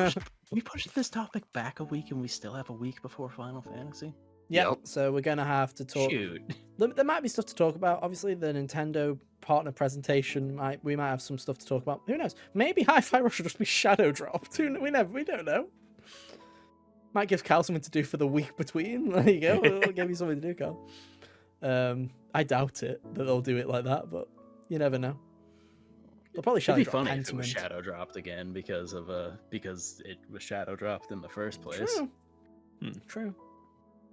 we pushed this topic back a week and we still have a week before Final Fantasy. Yep. So we're gonna have to talk. Shoot. There might be stuff to talk about. Obviously, the Nintendo partner presentation. We might have some stuff to talk about. Who knows? Maybe Hi-Fi Rush will just be shadow dropped. We don't know. Might give Cal something to do for the week between. There you go. We'll give you something to do, Cal. I doubt it that they'll do it like that, but you never know. They'll probably shadow It'd be drop funny if it was Pentiment. shadow dropped again because it was shadow dropped in the first place. True. True.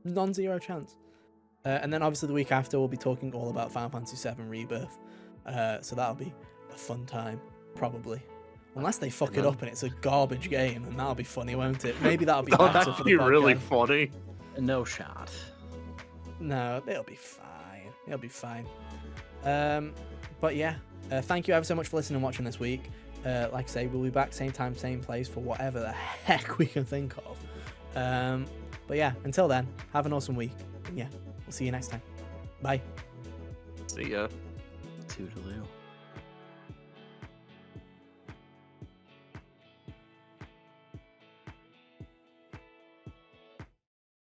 Non-zero chance. And then obviously the week after we'll be talking all about Final Fantasy VII Rebirth. So that'll be a fun time, probably. Unless they fuck it up and it's a garbage game, and that'll be funny, won't it? Maybe that'll be better That'd for be the really podcast. funny. No shot. No, it'll be fine. It'll be fine. But yeah, thank you ever so much for listening and watching this week. Like I say, we'll be back same time, same place for whatever the heck we can think of. But yeah, until then, have an awesome week. And yeah, we'll see you next time. Bye. See ya. Toodaloo.